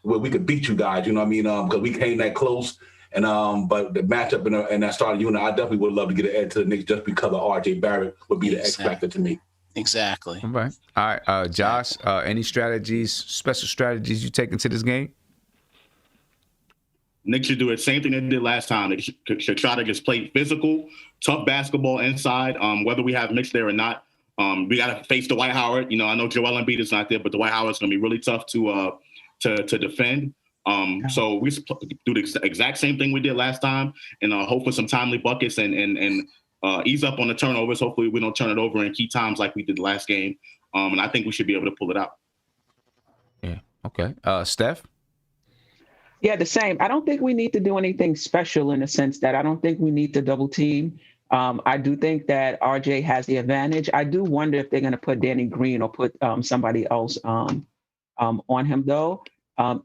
Speaker 4: we could beat you guys. You know what I mean? Because we came that close. And but the matchup in that starting unit, I definitely would love to get an edge to the Knicks just because of RJ Barrett would be the X factor to me.
Speaker 5: Exactly.
Speaker 1: All right. Josh, any special strategies you take into this game?
Speaker 3: Knicks should do the same thing they did last time. They should try to just play physical, tough basketball inside, whether we have Mitch there or not. We got to face Dwight Howard. I know Joel Embiid is not there, but Dwight Howard's going to be really tough to defend. So we do the exact same thing we did last time, and hope for some timely buckets and ease up on the turnovers. Hopefully we don't turn it over in key times like we did the last game. And I think we should be able to pull it out.
Speaker 1: Yeah. Okay. Steph?
Speaker 6: Yeah, the same. I don't think we need to do anything special in the sense that I don't think we need to double team. I do think that RJ has the advantage. I do wonder if they're going to put Danny Green or put somebody else on him, though.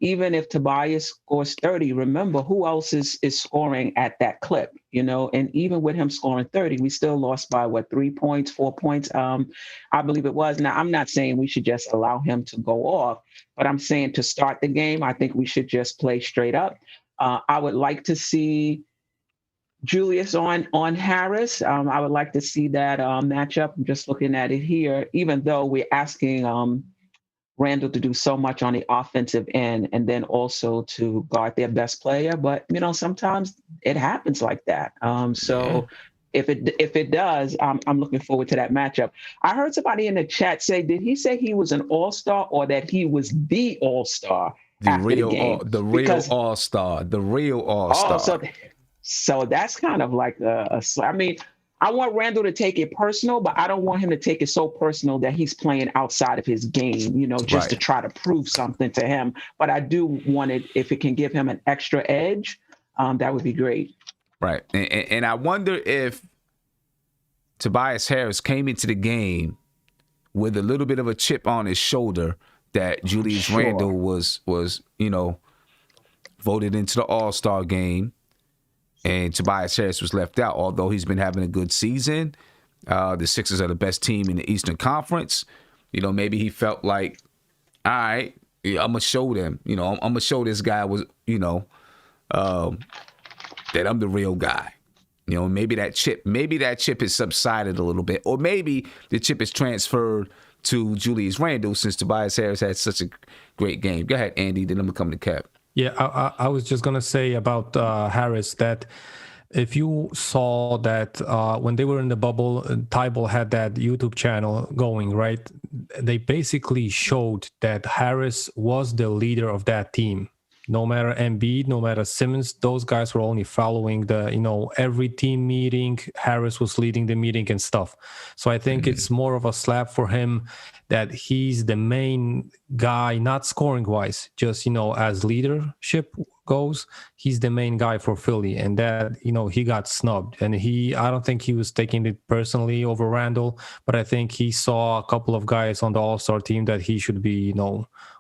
Speaker 6: Even if Tobias scores 30, remember who else is scoring at that clip, and even with him scoring 30, we still lost by 3 points, 4 points, I believe it was. Now, I'm not saying we should just allow him to go off, but I'm saying to start the game, I think we should just play straight up. I would like to see Julius on Harris. I would like to see that matchup. I'm just looking at it here, even though we're asking Randall to do so much on the offensive end and then also to guard their best player. But, sometimes it happens like that. If it does, I'm looking forward to that matchup. I heard somebody in the chat say, did he say he was an all-star or that he was the all-star after the game?
Speaker 1: The real all-star.
Speaker 6: Oh, so that's kind of like I want Randall to take it personal, but I don't want him to take it so personal that he's playing outside of his game, just to try to prove something to him. But I do want it, if it can give him an extra edge, that would be great.
Speaker 1: Right. And I wonder if Tobias Harris came into the game with a little bit of a chip on his shoulder that Julius Randle was voted into the All-Star game. And Tobias Harris was left out, although he's been having a good season. The Sixers are the best team in the Eastern Conference. Maybe he felt like, all right, I'm going to show them. I'm going to show this guy that I'm the real guy. Maybe that chip has subsided a little bit. Or maybe the chip is transferred to Julius Randle since Tobias Harris had such a great game. Go ahead, Andy, then I'm going to come to Kev.
Speaker 2: Yeah, I was just going to say about Harris that if you saw that when they were in the bubble, Thibodeau had that YouTube channel going, right? They basically showed that Harris was the leader of that team. No matter Embiid, no matter Simmons, those guys were only following every team meeting. Harris was leading the meeting and stuff. So I think it's more of a slap for him that he's the main guy, not scoring wise, just, as leadership goes, he's the main guy for Philly, and that, he got snubbed. And I don't think he was taking it personally over Randall, but I think he saw a couple of guys on the All-Star team that he should be,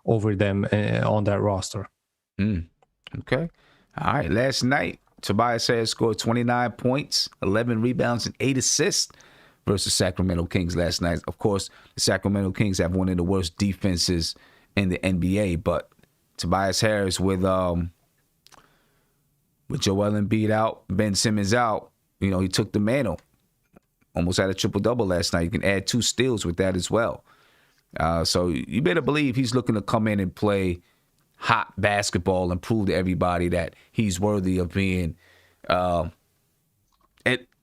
Speaker 2: over them on that roster.
Speaker 1: Okay. All right. Last night, Tobias Harris scored 29 points, 11 rebounds, and 8 assists versus Sacramento Kings last night. Of course, the Sacramento Kings have one of the worst defenses in the NBA, but Tobias Harris with Joel Embiid out, Ben Simmons out, he took the mantle. Almost had a triple-double last night. You can add 2 steals with that as well. So you better believe he's looking to come in and play hot basketball and prove to everybody that he's worthy of being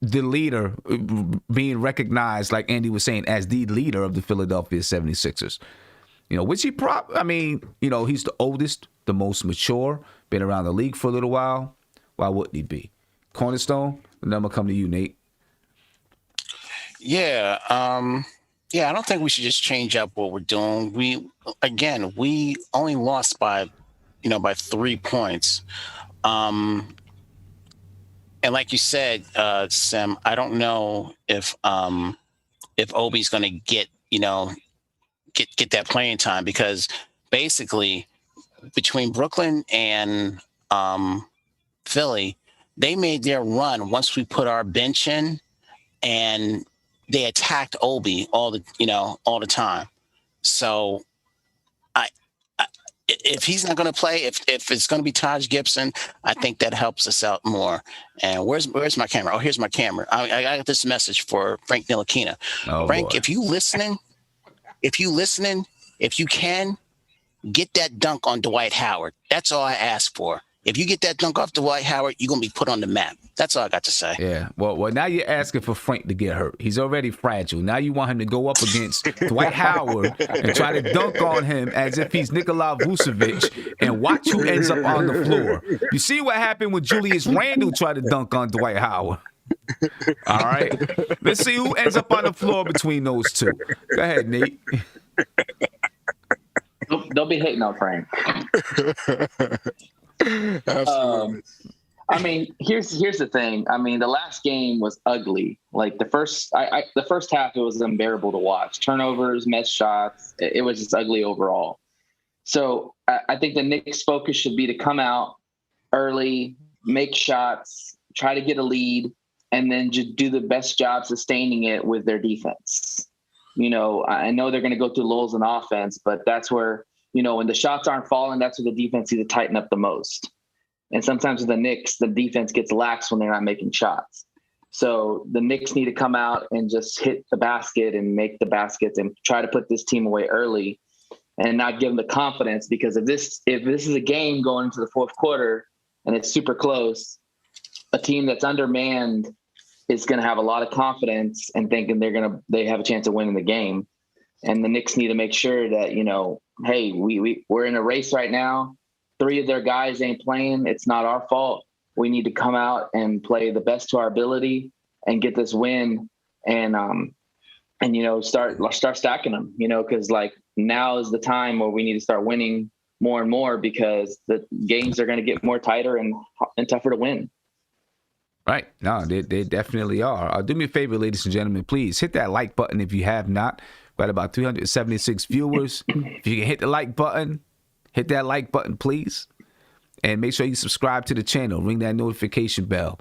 Speaker 1: the leader, being recognized, like Andy was saying, as the leader of the Philadelphia 76ers. Which he's the oldest, the most mature, been around the league for a little while. Why wouldn't he be? Cornerstone, and then I'm going to come to you, Nate.
Speaker 5: Yeah, I don't think we should just change up what we're doing. We only lost by 3 points. And like you said, Sim, I don't know if Obi's going to get that playing time, because basically between Brooklyn and Philly, they made their run once we put our bench in, and they attacked Obi all the time. So if he's not going to play, if it's going to be Taj Gibson, I think that helps us out more. And where's my camera? Oh, here's my camera. I got this message for Frank Ntilikina. Frank, boy. if you listening, if you can, get that dunk on Dwight Howard. That's all I ask for. If you get that dunk off Dwight Howard, you're going to be put on the map. That's all I got to say.
Speaker 1: Yeah. Well, now you're asking for Frank to get hurt. He's already fragile. Now you want him to go up against Dwight Howard and try to dunk on him as if he's Nikola Vucevic and watch who ends up on the floor. You see what happened when Julius Randle tried to dunk on Dwight Howard. All right. Let's see who ends up on the floor between those two. Go ahead, Nate.
Speaker 7: Don't be hating on Frank.
Speaker 10: Absolutely.
Speaker 7: I mean, here's the thing. I mean, the last game was ugly. Like the first half, it was unbearable to watch. Turnovers, missed shots. It was just ugly overall. So I think the Knicks' focus should be to come out early, make shots, try to get a lead, and then just do the best job sustaining it with their defense. You know, I know they're going to go through lulls in offense, but that's where, you know, when the shots aren't falling, that's where the defense needs to tighten up the most. And sometimes with the Knicks, the defense gets lax when they're not making shots. So the Knicks need to come out and just hit the basket and make the baskets and try to put this team away early and not give them the confidence, because if this is a game going into the fourth quarter and it's super close, a team that's undermanned is going to have a lot of confidence and thinking they have a chance of winning the game. And the Knicks need to make sure that, you know, hey, we're in a race right now. 3 of their guys ain't playing. It's not our fault. We need to come out and play the best to our ability and get this win and you know, start stacking them, you know, because like now is the time where we need to start winning more and more, because the games are going to get more tighter and tougher to win.
Speaker 1: Right. No, they definitely are. Do me a favor, ladies and gentlemen, please hit that like button if you have not. We're at about 376 viewers. If you can hit the like button, hit that like button, please. And make sure you subscribe to the channel. Ring that notification bell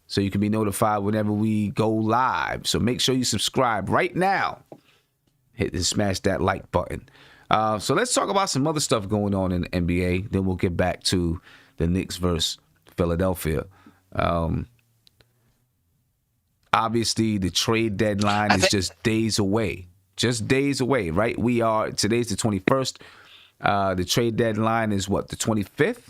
Speaker 1: so you can be notified whenever we go live. So make sure you subscribe right now. Hit and smash that like button. So let's talk about some other stuff going on in the NBA. Then we'll get back to the Knicks versus Philadelphia. Obviously, the trade deadline is just days away. Just days away, right? Today's the 21st. The trade deadline is what, the 25th?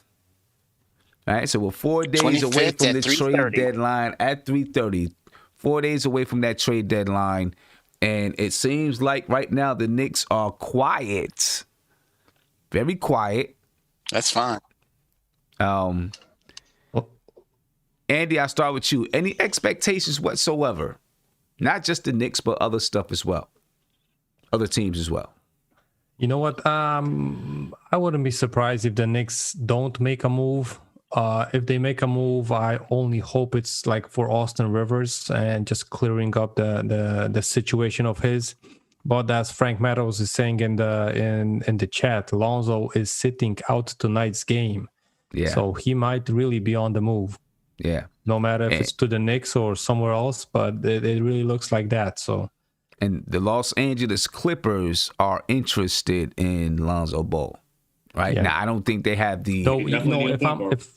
Speaker 1: All right, so we're 4 days away from the trade deadline at 3:30. 4 days away from that trade deadline. And it seems like right now the Knicks are quiet. Very quiet.
Speaker 5: That's fine.
Speaker 1: Andy, I'll start with you. Any expectations whatsoever? Not just the Knicks, but other stuff as well. Other teams as well.
Speaker 2: You know what? I wouldn't be surprised if the Knicks don't make a move. If they make a move, I only hope it's like for Austin Rivers and just clearing up the situation of his. But as Frank Meadows is saying in the chat, Lonzo is sitting out tonight's game.
Speaker 1: Yeah.
Speaker 2: So he might really be on the move.
Speaker 1: Yeah.
Speaker 2: No matter if it's to the Knicks or somewhere else, but it really looks like that. So.
Speaker 1: And the Los Angeles Clippers are interested in Lonzo Ball, right? Yeah. Now, I don't think they have the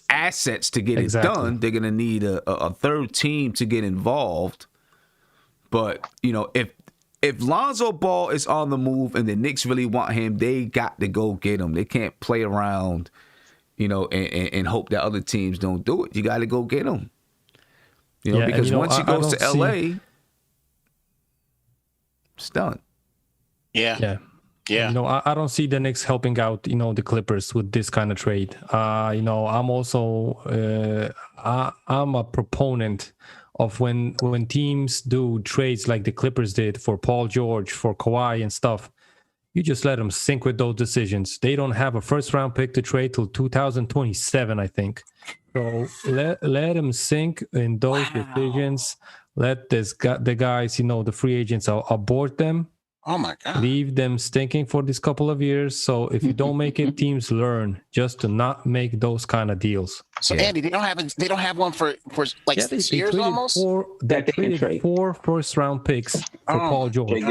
Speaker 1: assets to get it done. They're going to need a third team to get involved. But, you know, if Lonzo Ball is on the move and the Knicks really want him, they got to go get him. They can't play around, you know, and hope that other teams don't do it. You got to go get him. You know, because once he goes to L.A., it's done.
Speaker 5: Yeah.
Speaker 2: You know, I don't see the Knicks helping out, you know, the Clippers with this kind of trade. You know, I'm also I'm a proponent of when teams do trades like the Clippers did for Paul George, for Kawhi and stuff. You just let them sink with those decisions. They don't have a first round pick to trade till 2027, I think. So let them sink in those decisions. Let the guys, you know, the free agents, abort them.
Speaker 5: Oh my God!
Speaker 2: Leave them stinking for this couple of years. So if you don't make it, teams learn just to not make those kind of deals.
Speaker 5: So Andy, they don't have one for like 6 years almost.
Speaker 2: They traded 4 first round picks for Paul George.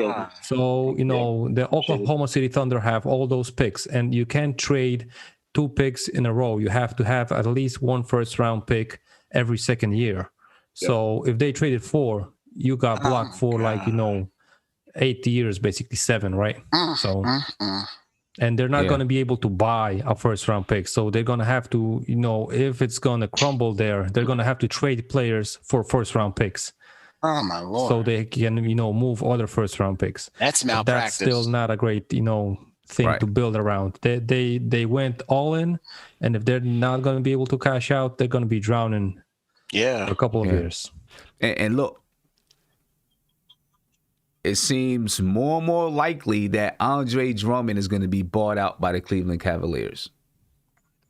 Speaker 2: So you know the Oklahoma City Thunder have all those picks, and you can't trade 2 picks in a row. You have to have at least 1 first round pick every second year. So if they traded 4, you got blocked for like, you know, 8 years, basically 7, right? So And they're not
Speaker 1: Yeah.
Speaker 2: going to be able to buy a first-round pick. So they're going to have to, if it's going to crumble there, they're going to have to trade players for first-round picks.
Speaker 5: Oh, my Lord.
Speaker 2: So they can, move other first-round picks.
Speaker 5: That's
Speaker 2: But
Speaker 5: malpractice.
Speaker 2: that's still not a great, thing
Speaker 1: Right.
Speaker 2: to build around. They went all in, and if they're not going to be able to cash out, they're going to be drowning for a couple of years.
Speaker 1: And look, it seems more and more likely that Andre Drummond is going to be bought out by the Cleveland Cavaliers.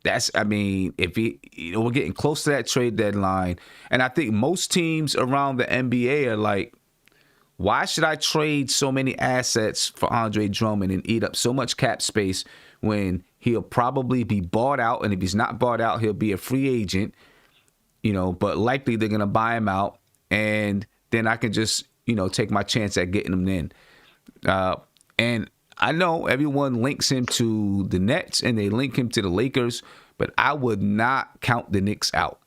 Speaker 1: If we're getting close to that trade deadline, and I think most teams around the NBA are like, why should I trade so many assets for Andre Drummond and eat up so much cap space when he'll probably be bought out? And if he's not bought out, he'll be a free agent, but likely they're going to buy him out. And then I can just, take my chance at getting him in. And I know everyone links him to the Nets and they link him to the Lakers, but I would not count the Knicks out.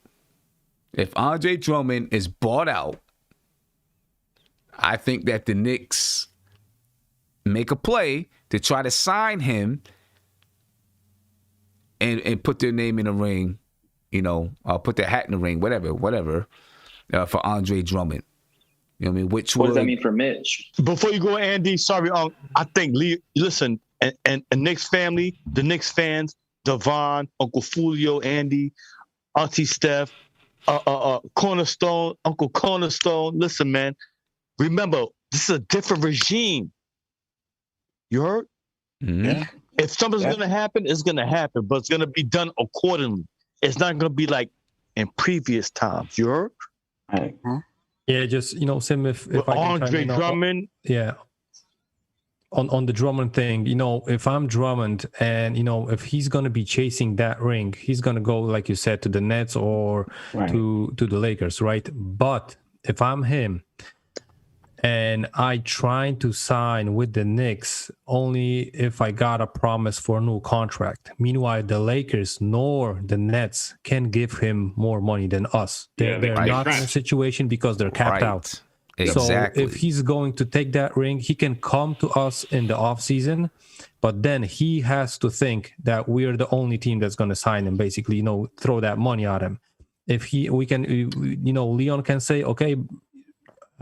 Speaker 1: If Andre Drummond is bought out, I think that the Knicks make a play to try to sign him and put their name in the ring, put their hat in the ring, whatever, for Andre Drummond. You know what I mean?
Speaker 7: What does that mean for Mitch?
Speaker 8: Before you go, Andy, sorry, I think listen, and Knicks family, the Knicks fans, Devon, Uncle Fulio, Andy, Auntie Steph, Cornerstone, Uncle Cornerstone. Listen, man, remember, this is a different regime. You heard?
Speaker 1: Mm-hmm.
Speaker 5: Yeah.
Speaker 8: If something's gonna happen, it's gonna happen, but it's gonna be done accordingly. It's not gonna be like in previous times. You heard?
Speaker 6: Right.
Speaker 2: Yeah, just Sim, if I can
Speaker 8: Andre
Speaker 2: chime in,
Speaker 8: Drummond.
Speaker 2: yeah. On the Drummond thing, if I'm Drummond and if he's gonna be chasing that ring, he's gonna go, like you said, to the Nets or to the Lakers, right? But if I'm him and I trying to sign with the Knicks only if I got a promise for a new contract. Meanwhile, the Lakers nor the Nets can give him more money than us. They're not in a situation because they're capped out.
Speaker 1: Exactly.
Speaker 2: So if he's going to take that ring, he can come to us in the offseason, but then he has to think that we're the only team that's going to sign him, basically, throw that money at him. If Leon can say, okay,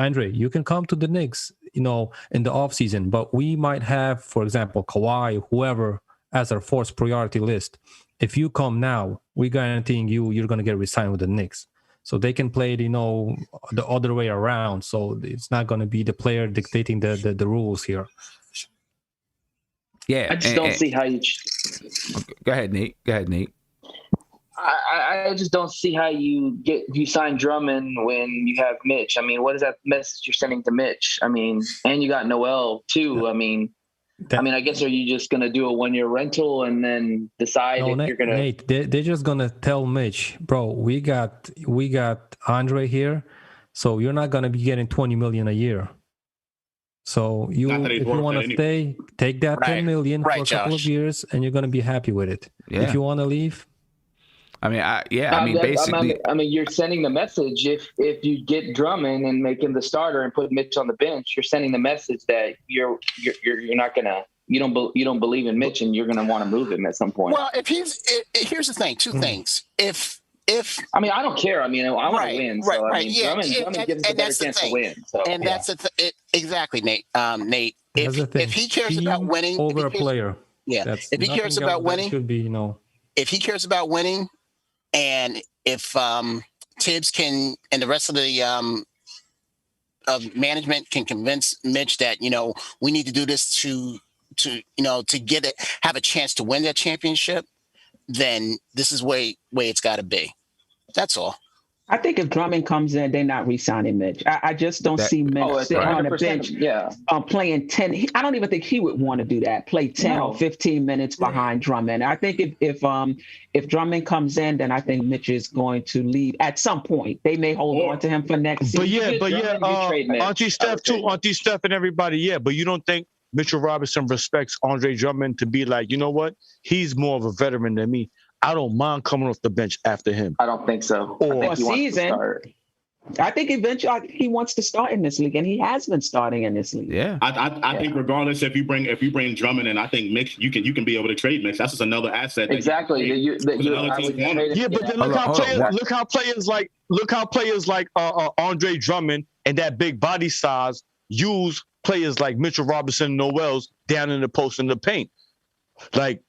Speaker 2: Andre, you can come to the Knicks, in the offseason, but we might have, for example, Kawhi, whoever, as our first priority list. If you come now, we're guaranteeing you're going to get re-signed with the Knicks. So they can play it, the other way around. So it's not going to be the player dictating the rules here.
Speaker 1: Yeah.
Speaker 7: I just don't see how you.
Speaker 1: Go ahead, Nate.
Speaker 7: I just don't see how you sign Drummond when you have Mitch. I mean, what is that message you're sending to Mitch? I mean, and you got Noel too. I mean, I guess, are you just going to do a 1-year rental and then decide if you're going to...
Speaker 2: Nate, they're just going to tell Mitch, bro, we got Andre here, so you're not going to be getting $20 million a year. So if you want to stay, take that $10 million for a couple of years, and you're going to be happy with it. Yeah. If you want to leave...
Speaker 1: basically...
Speaker 7: you're sending the message. If you get Drummond and make him the starter and put Mitch on the bench, you're sending the message that you're not gonna, you don't believe in Mitch and you're gonna want to move him at some point.
Speaker 5: Well, here's the thing, two things. If
Speaker 7: I don't care. I want to win. So, Drummond gives us a better chance to win. So,
Speaker 5: and that's exactly, Nate. Nate, if he cares about winning
Speaker 2: over a player,
Speaker 5: if he cares about winning,
Speaker 2: should be
Speaker 5: if he cares about winning. And if Tibbs can, and the rest of the of management can convince Mitch that we need to do this to get it, have a chance to win that championship, then this is way it's got to be. That's all.
Speaker 6: I think if Drummond comes in, they're not re-signing Mitch. I just don't see Mitch sitting on the bench playing 10. I don't even think he would want to do that, play 10 or 15 minutes behind Drummond. I think if Drummond comes in, then I think Mitch is going to leave at some point. They may hold on to him for next season.
Speaker 8: Auntie Steph and everybody, but you don't think Mitchell Robinson respects Andre Drummond to be like, you know what? He's more of a veteran than me. I don't mind coming off the bench after him.
Speaker 7: I don't think so.
Speaker 6: Or season. I think eventually he wants to start in this league, and he has been starting in this league.
Speaker 1: Yeah.
Speaker 3: I think regardless if you bring Drummond in, I think Mitch, you can be able to trade Mitch. That's just another asset.
Speaker 7: Exactly.
Speaker 3: But
Speaker 8: then look how players like Andre Drummond and that big body size use players like Mitchell Robinson, Noel's down in the post in the paint. Like,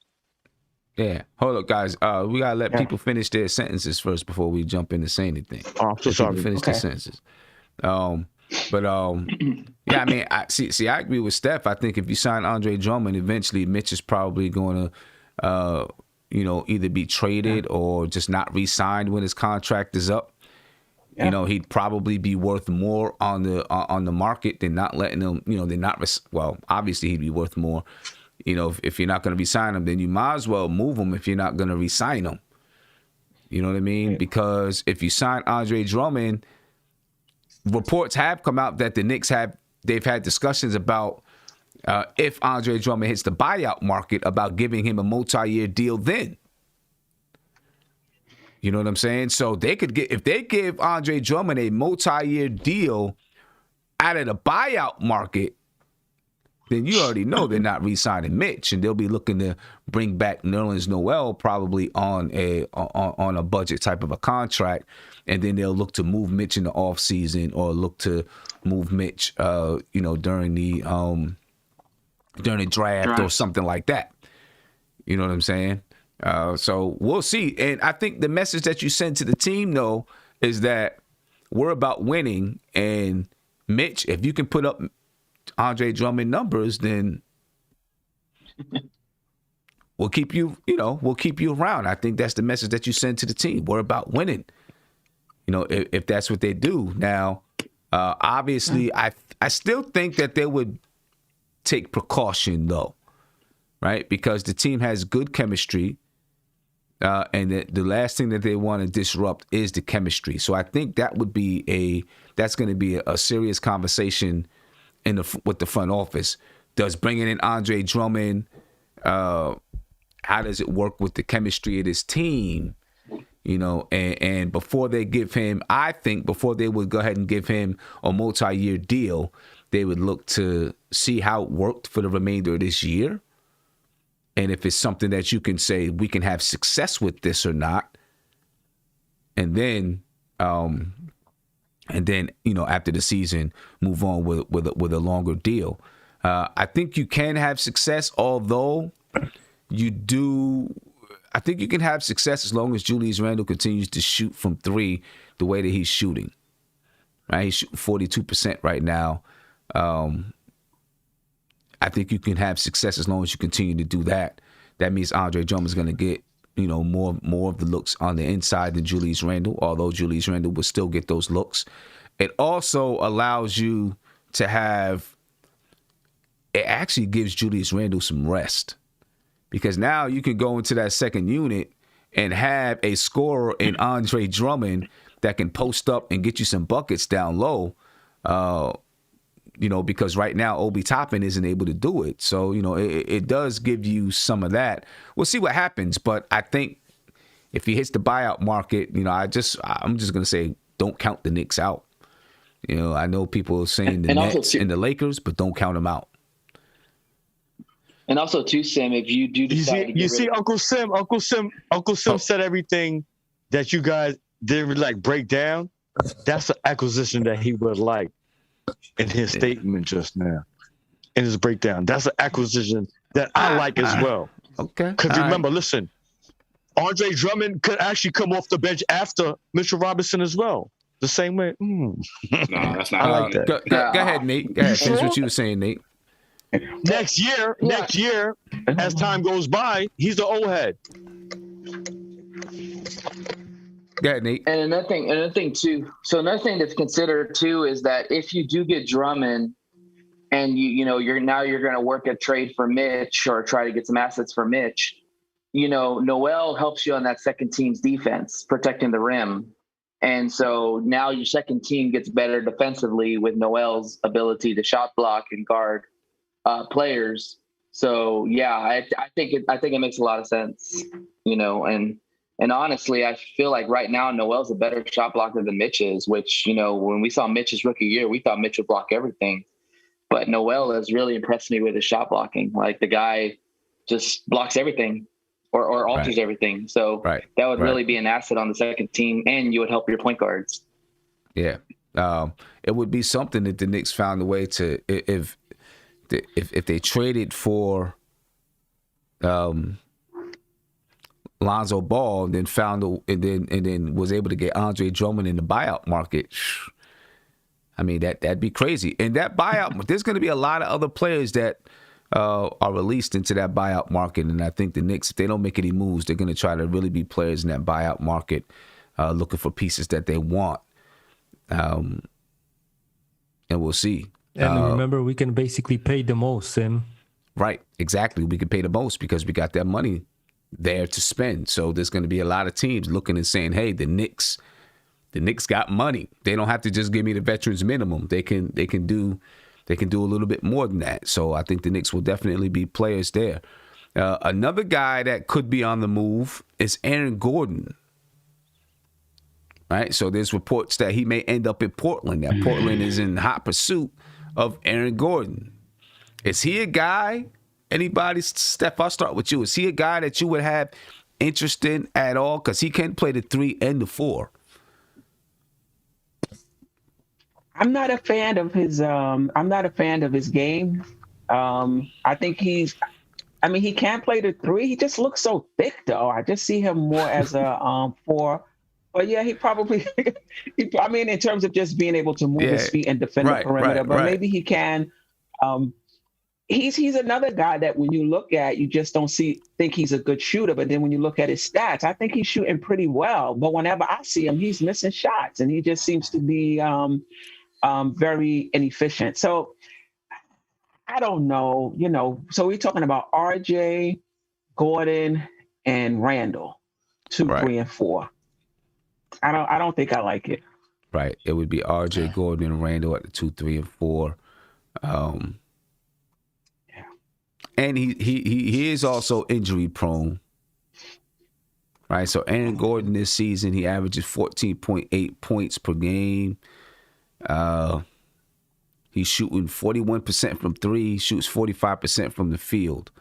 Speaker 1: yeah. Hold up, guys. We gotta let people finish their sentences first before we jump in to say anything.
Speaker 8: Oh, I'm so sorry.
Speaker 1: Finish their sentences. Yeah, I mean, I agree with Steph. I think if you sign Andre Drummond, eventually Mitch is probably going to, either be traded or just not re-signed when his contract is up. Yeah. You know, he'd probably be worth more on the market than not letting him. You know, they're not. Well, obviously he'd be worth more. You know, if you're not going to re-sign him, then you might as well move him if you're not going to re-sign him. You know what I mean? Because if you sign Andre Drummond, reports have come out that the Knicks they've had discussions about if Andre Drummond hits the buyout market, about giving him a multi-year deal then. You know what I'm saying? So if they give Andre Drummond a multi-year deal out of the buyout market, then you already know they're not re-signing Mitch, and they'll be looking to bring back Nerlens Noel probably on a budget type of a contract, and then they'll look to move Mitch in the offseason or look to move Mitch, during the draft or something like that. You know what I'm saying? So we'll see. And I think the message that you send to the team, though, is that we're about winning, and Mitch, if you can put up Andre Drummond numbers, then we'll keep you around. I think that's the message that you send to the team. We're about winning. You know, if that's what they do. Now, obviously, I still think that they would take precaution, though, right? Because the team has good chemistry, and the last thing that they want to disrupt is the chemistry. So I think that's going to be a serious conversation with the front office. Does bringing in Andre Drummond, how does it work with the chemistry of this team? You know, and before they give him, I think before they would go ahead and give him a multi-year deal, they would look to see how it worked for the remainder of this year. And if it's something that you can say we can have success with this or not. And then after the season, move on with a longer deal. I think you can have success, although I think you can have success as long as Julius Randle continues to shoot from three the way that he's shooting. Right, he's shooting 42% right now. I think you can have success as long as you continue to do that. That means Andre Drummond's going to get more of the looks on the inside than Julius Randle, although Julius Randle will still get those looks. It also allows you to it actually gives Julius Randle some rest, because now you can go into that second unit and have a scorer in Andre Drummond that can post up and get you some buckets down low, because right now Obi Toppin isn't able to do it. So, it does give you some of that. We'll see what happens, but I think if he hits the buyout market, I'm just going to say don't count the Knicks out. I know people are saying the Nets and the Lakers, but don't count them out.
Speaker 7: And also, too, Sam, if you do decide
Speaker 8: Uncle Sim said everything that you guys didn't break down. That's an acquisition that he would like in his statement just now, in his breakdown. That's an acquisition that I like as well.
Speaker 1: Okay.
Speaker 8: Because remember, listen, Andre Drummond could actually come off the bench after Mitchell Robinson as well. The same way.
Speaker 3: No, that's not.
Speaker 8: I like that.
Speaker 1: Go ahead, Nate. Go ahead. Finish what you were saying, Nate.
Speaker 8: Next year, as time goes by, he's the old head.
Speaker 1: Go ahead, Nate.
Speaker 7: And another thing too. So another thing to consider too is that if you do get Drummond, and you're going to work a trade for Mitch or try to get some assets for Mitch, Noel helps you on that second team's defense, protecting the rim. And so now your second team gets better defensively with Noel's ability to shot block and guard players. So yeah, I think it makes a lot of sense, and And honestly, I feel like right now Noel's a better shot blocker than Mitch is, which, you know, when we saw Mitch's rookie year, we thought Mitch would block everything. But Noel has really impressed me with his shot blocking. Like the guy just blocks everything or alters everything. So that would really be an asset on the second team, and you would help your point guards.
Speaker 1: Yeah. It would be something that the Knicks found a way to, if they traded for Lonzo Ball and then and then was able to get Andre Drummond in the buyout market. I mean, that'd be crazy. And that buyout, there's going to be a lot of other players that are released into that buyout market. And I think the Knicks, if they don't make any moves, they're going to try to really be players in that buyout market, looking for pieces that they want. And we'll see.
Speaker 2: And remember, we can basically pay the most, Sim.
Speaker 1: Right, exactly. We can pay the most because we got that money there to spend. So there's going to be a lot of teams looking and saying, hey, the Knicks got money. They don't have to just give me the veterans minimum. They can do a little bit more than that. So I think the Knicks will definitely be players there. Another guy that could be on the move is Aaron Gordon. Right? So there's reports that he may end up in Portland. That Portland is in hot pursuit of Aaron Gordon. Is he a guy? Anybody, Steph, I'll start with you. Is he a guy that you would have interest in at all? Because he can play the 3 and the 4.
Speaker 6: I'm not a fan of his game. I think he can play the 3. He just looks so thick though. I just see him more as a 4. But yeah, he probably in terms of just being able to move his feet and defend the perimeter, but maybe he can. He's another guy that when you look at, you just don't think he's a good shooter. But then when you look at his stats, I think he's shooting pretty well. But whenever I see him, he's missing shots, and he just seems to be very inefficient. So I don't know, So we're talking about RJ, Gordon, and Randall, 2, 3, and 4. I don't think I like it.
Speaker 1: Right. It would be RJ, Gordon, and Randall at the 2, 3, and 4. And he is also injury prone. Right. So Aaron Gordon this season, he averages 14.8 points per game. He's shooting 41% from 3, shoots 45% from the field.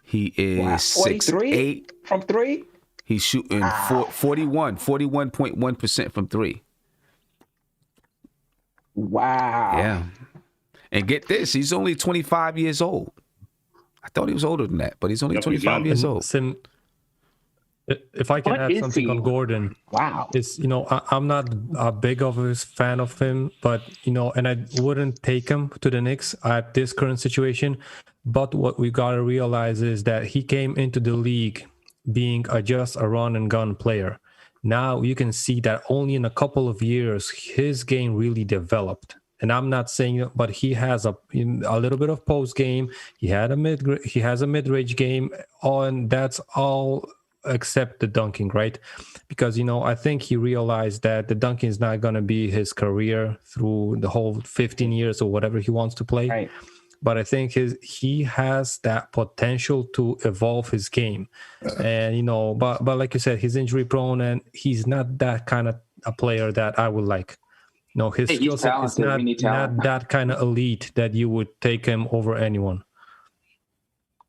Speaker 1: He is 6'8"
Speaker 6: from 3.
Speaker 1: He's shooting 41.1% from 3.
Speaker 6: Wow.
Speaker 1: Yeah. And get this, he's only 25 years old. I thought he was older than that, but he's only 25 years old.
Speaker 2: Sim, if I can add something on Gordon.
Speaker 6: Wow.
Speaker 2: It's, I'm not a big of a fan of him, but, and I wouldn't take him to the Knicks at this current situation. But what we got to realize is that he came into the league being just a run and gun player. Now you can see that only in a couple of years, his game really developed. And I'm not saying, but he has a little bit of post game. He has a mid-range game, and that's all except the dunking, right? Because I think he realized that the dunking is not going to be his career through the whole 15 years or whatever he wants to play.
Speaker 6: Right.
Speaker 2: But I think he has that potential to evolve his game, and but like you said, he's injury prone, and he's not that kind of a player that I would like. His skill set is not that kind of elite that you would take him over anyone.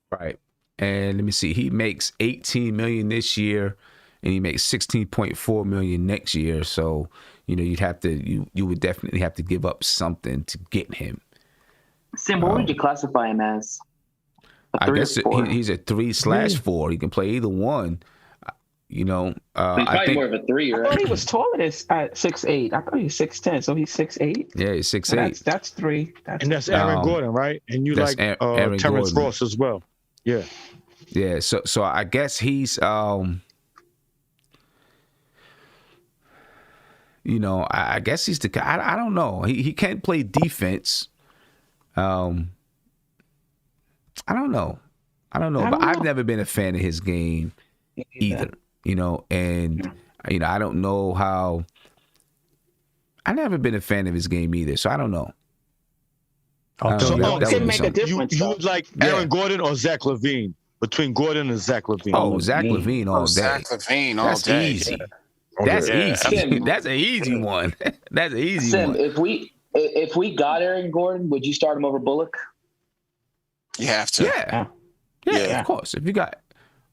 Speaker 1: Right. And let me see. He makes $18 million this year, and he makes $16.4 million next year. So, you would definitely have to give up something to get him.
Speaker 7: Sim, what would you classify him as?
Speaker 1: I guess he's a 3/4. He can play either one.
Speaker 7: He's probably more of a 3, right?
Speaker 6: I thought he was taller than 6'8". I thought he was 6'10", so he's 6'8".
Speaker 1: Yeah, he's 6'8".
Speaker 6: That's 3.
Speaker 8: And that's Aaron Gordon, right? And you like Terrence Ross as well. Yeah.
Speaker 1: Yeah, so I guess he's I guess he's the guy. I don't know. He can't play defense. I don't know, but I've never been a fan of his game either. And I don't know how. I never been a fan of his game either, so I don't know.
Speaker 6: That would make a difference.
Speaker 8: You would like Aaron Gordon or Zach LaVine? between Gordon and Zach LaVine.
Speaker 1: Oh, Zach LaVine all day.
Speaker 5: Zach LaVine all
Speaker 1: That's
Speaker 5: day.
Speaker 1: easy.
Speaker 9: Yeah.
Speaker 1: That's
Speaker 7: Yeah.
Speaker 1: easy. That's an easy one. That's an easy
Speaker 7: Sim,
Speaker 1: one.
Speaker 7: if we got Aaron Gordon, would you start him over Bullock?
Speaker 5: You have to.
Speaker 1: Yeah, of course. If you got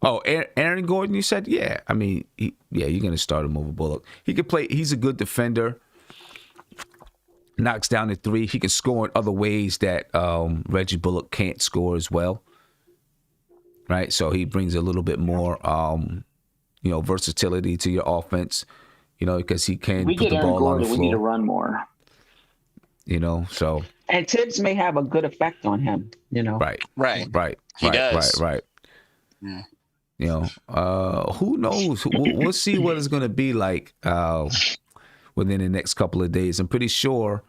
Speaker 1: Aaron Gordon, you said, yeah. I mean, you're gonna start him over Bullock. He can play. He's a good defender. Knocks down the three. He can score in other ways that Reggie Bullock can't score as well. Right, so he brings a little bit more, versatility to your offense. Because he can
Speaker 7: We
Speaker 1: put
Speaker 7: get
Speaker 1: the
Speaker 7: Aaron
Speaker 1: ball on the
Speaker 7: Gordon, we need to
Speaker 1: floor.
Speaker 7: run more.
Speaker 1: So
Speaker 6: And Tibbs may have a good effect on him,
Speaker 1: right.
Speaker 5: He does.
Speaker 1: Right.
Speaker 5: Yeah.
Speaker 1: Who knows? We'll see what it's going to be like within the next couple of days. I'm pretty sure,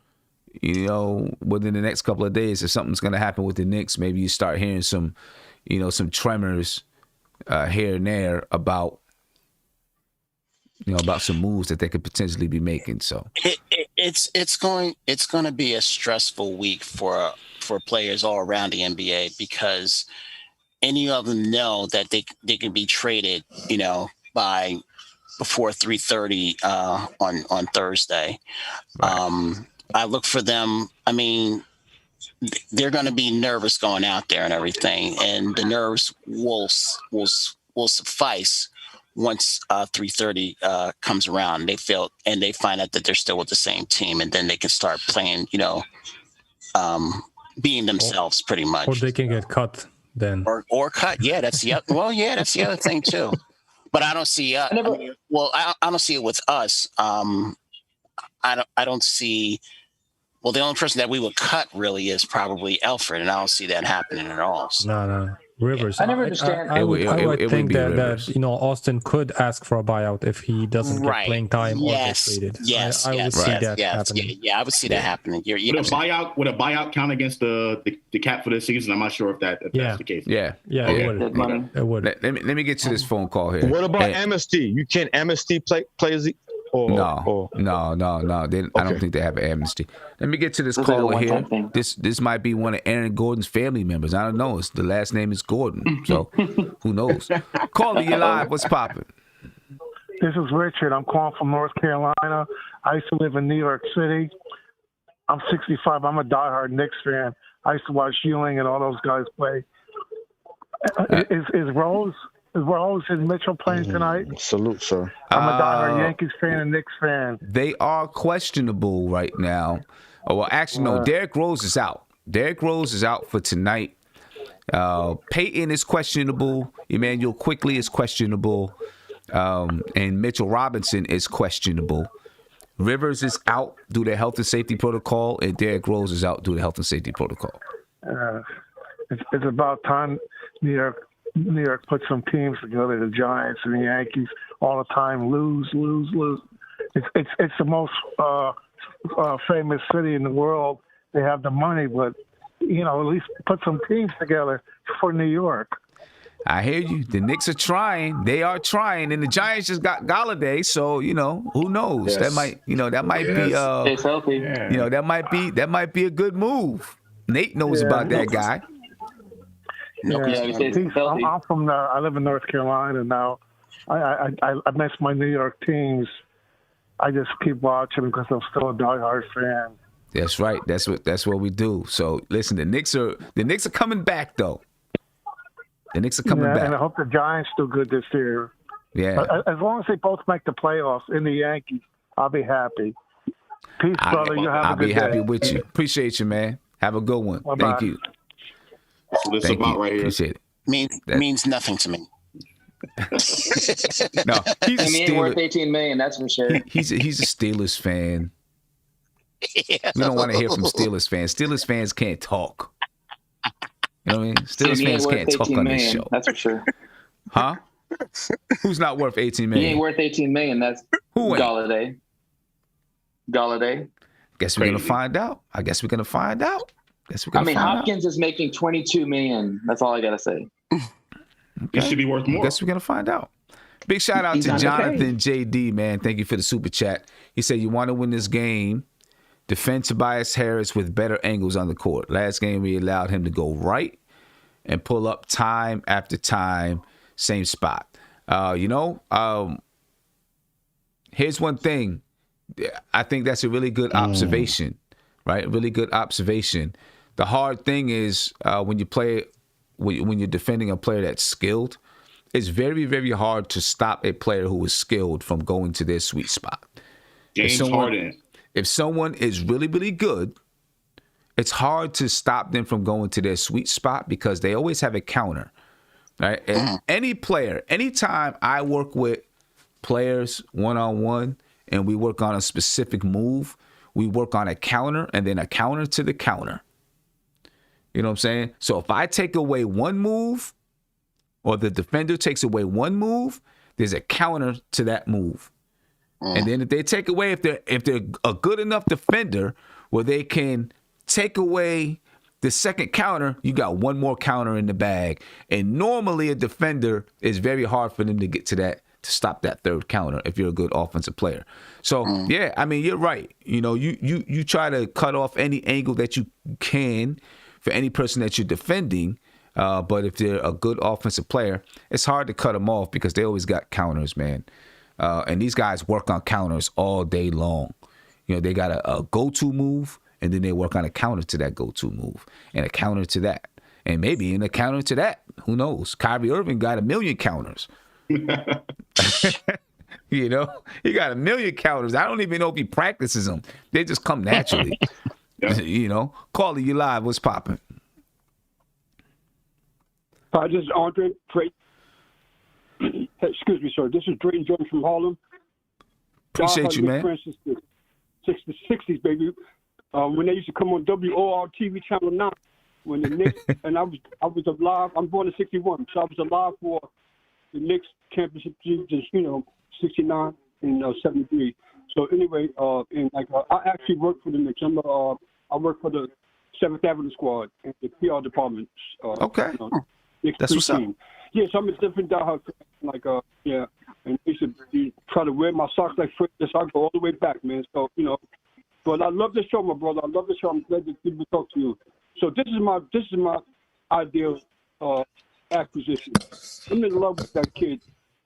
Speaker 1: within the next couple of days, if something's going to happen with the Knicks, maybe you start hearing some tremors here and there about some moves that they could potentially be making. So
Speaker 5: It's going to be a stressful week for players all around the NBA because any of them know that they can be traded, by before 3:30 on Thursday.
Speaker 1: Right.
Speaker 5: I look for them. I mean, they're going to be nervous going out there and everything, and the nerves will suffice once 3:30 comes around. They find out that they're still with the same team, and then they can start playing, being themselves pretty much.
Speaker 2: Or they can get cut then.
Speaker 5: Or cut. Yeah, that's the that's the other thing too. But I don't see. I don't see it with us. I don't see. Well, the only person that we would cut really is probably Alfred, and I don't see that happening at all. So.
Speaker 2: No. Rivers.
Speaker 7: I never understand.
Speaker 2: I would think that
Speaker 1: Rivers.
Speaker 2: Austin could ask for a buyout if he doesn't get playing time or get traded.
Speaker 5: Yes,
Speaker 2: I would see that happening.
Speaker 5: Yeah, I would see that happening.
Speaker 3: Would a buyout count against the cap for this season? I'm not sure if that's the case.
Speaker 2: Yeah,
Speaker 3: Okay.
Speaker 2: it would.
Speaker 1: Let me get to this phone call here.
Speaker 8: What about amnesty? You can't amnesty players?
Speaker 1: No. I don't think they have an amnesty. Let me get to this caller here. This might be one of Aaron Gordon's family members. I don't know. The last name is Gordon, so who knows? Caller, you live. What's popping?
Speaker 10: This is Richard. I'm calling from North Carolina. I used to live in New York City. I'm 65. I'm a diehard Knicks fan. I used to watch Ewing and all those guys play. Is Rose and Mitchell playing tonight?
Speaker 8: Salute, sir.
Speaker 10: I'm a diehard Yankees fan and Knicks fan.
Speaker 1: They are questionable right now. Oh, well, actually, no. Derrick Rose is out. Derrick Rose is out for tonight. Peyton is questionable. Emmanuel Quickley is questionable. And Mitchell Robinson is questionable. Rivers is out due to health and safety protocol, and Derrick Rose is out due to health and safety protocol.
Speaker 10: It's about time New York put some teams together. The Giants and the Yankees all the time lose. It's the most famous city in the world. They have the money, but at least put some teams together for New York.
Speaker 1: I hear you. The Knicks are trying. They are trying, and the Giants just got Galladay. So who knows? That might be
Speaker 7: Stay healthy.
Speaker 1: that might be a good move. Nate knows about that guy.
Speaker 10: I'm from there. I live in North Carolina now. I miss my New York teams. I just keep watching because I'm still a diehard fan.
Speaker 1: That's right. That's what we do. So listen, the Knicks are coming back though. The Knicks are coming back.
Speaker 10: And I hope the Giants do good this year.
Speaker 1: Yeah.
Speaker 10: As long as they both make the playoffs in the Yankees, I'll be happy. Peace, brother. You have a good day.
Speaker 1: I'll be happy with you. Appreciate you, man. Have a good one.
Speaker 10: Bye-bye.
Speaker 1: Thank you.
Speaker 3: This
Speaker 1: Thank
Speaker 3: about
Speaker 1: you.
Speaker 3: right here.
Speaker 1: Appreciate it.
Speaker 5: Means nothing to me.
Speaker 1: No, he's a
Speaker 7: He ain't worth
Speaker 1: Steelers.
Speaker 7: $18 million, that's for sure.
Speaker 1: He's a Steelers fan.
Speaker 5: Yeah.
Speaker 1: We don't want to hear from Steelers fans. Steelers fans can't talk. You know what I mean? Steelers
Speaker 7: He ain't
Speaker 1: fans
Speaker 7: worth
Speaker 1: can't talk
Speaker 7: 18
Speaker 1: on this
Speaker 7: million,
Speaker 1: show.
Speaker 7: that's for sure.
Speaker 1: Huh? Who's not worth 18
Speaker 7: He
Speaker 1: million?
Speaker 7: ain't worth $18 million. That's
Speaker 1: Who ain't?
Speaker 7: Galladay.
Speaker 1: Guess we're gonna find out. Guess we're gonna find out.
Speaker 7: Hopkins is making $22 million. That's all I gotta say.
Speaker 3: It should be worth more.
Speaker 1: Guess we're gonna find out. Big shout out to Jonathan JD, man. Thank you for the super chat. He said, "You want to win this game? Defend Tobias Harris with better angles on the court. Last game we allowed him to go right. and pull up time after time, same spot. Here's one thing. I think that's a really good observation, right? Really good observation. The hard thing is when you're defending a player that's skilled, it's very, very hard to stop a player who is skilled from going to their sweet spot.
Speaker 3: James Harden.
Speaker 1: If someone is really, really good, it's hard to stop them from going to their sweet spot because they always have a counter. Right? And any player, anytime I work with players one-on-one and we work on a specific move, we work on a counter and then a counter to the counter. You know what I'm saying? So if I take away one move or the defender takes away one move, there's a counter to that move. And then if they take away, if they're a good enough defender where they can take away the second counter, you got one more counter in the bag. And normally a defender is very hard for them to get to that, to stop that third counter if you're a good offensive player. So, yeah, I mean, you're right. You try to cut off any angle that you can for any person that you're defending. But if they're a good offensive player, it's hard to cut them off because they always got counters, man. And these guys work on counters all day long. They got a go-to move, and then they work on a counter to that go-to move and a counter to that. And maybe in a counter to that, who knows? Kyrie Irving got 1 million counters. He got 1 million counters. I don't even know if he practices them. They just come naturally. Carly, you live. What's popping?
Speaker 11: Hi, this is Andre. Excuse me, sir. This is Drayton Jones from Harlem.
Speaker 1: Appreciate you, man.
Speaker 11: Since the 60s, baby. When they used to come on WOR TV Channel 9, when the Knicks, and I was alive. I'm born in '61, so I was alive for the Knicks championship seasons, 69 and 73. So anyway, I actually work for the Knicks. I work for the 7th Avenue squad in the PR department.
Speaker 1: Okay.
Speaker 11: Knicks
Speaker 1: That's what's up.
Speaker 11: Yes, I'm a different diehard fan. And they should try to wear my socks like Fred. So I go all the way back, man. So but I love the show, my brother. I love the show. I'm glad that people talk to you. So this is my ideal acquisition. I'm in love with that kid,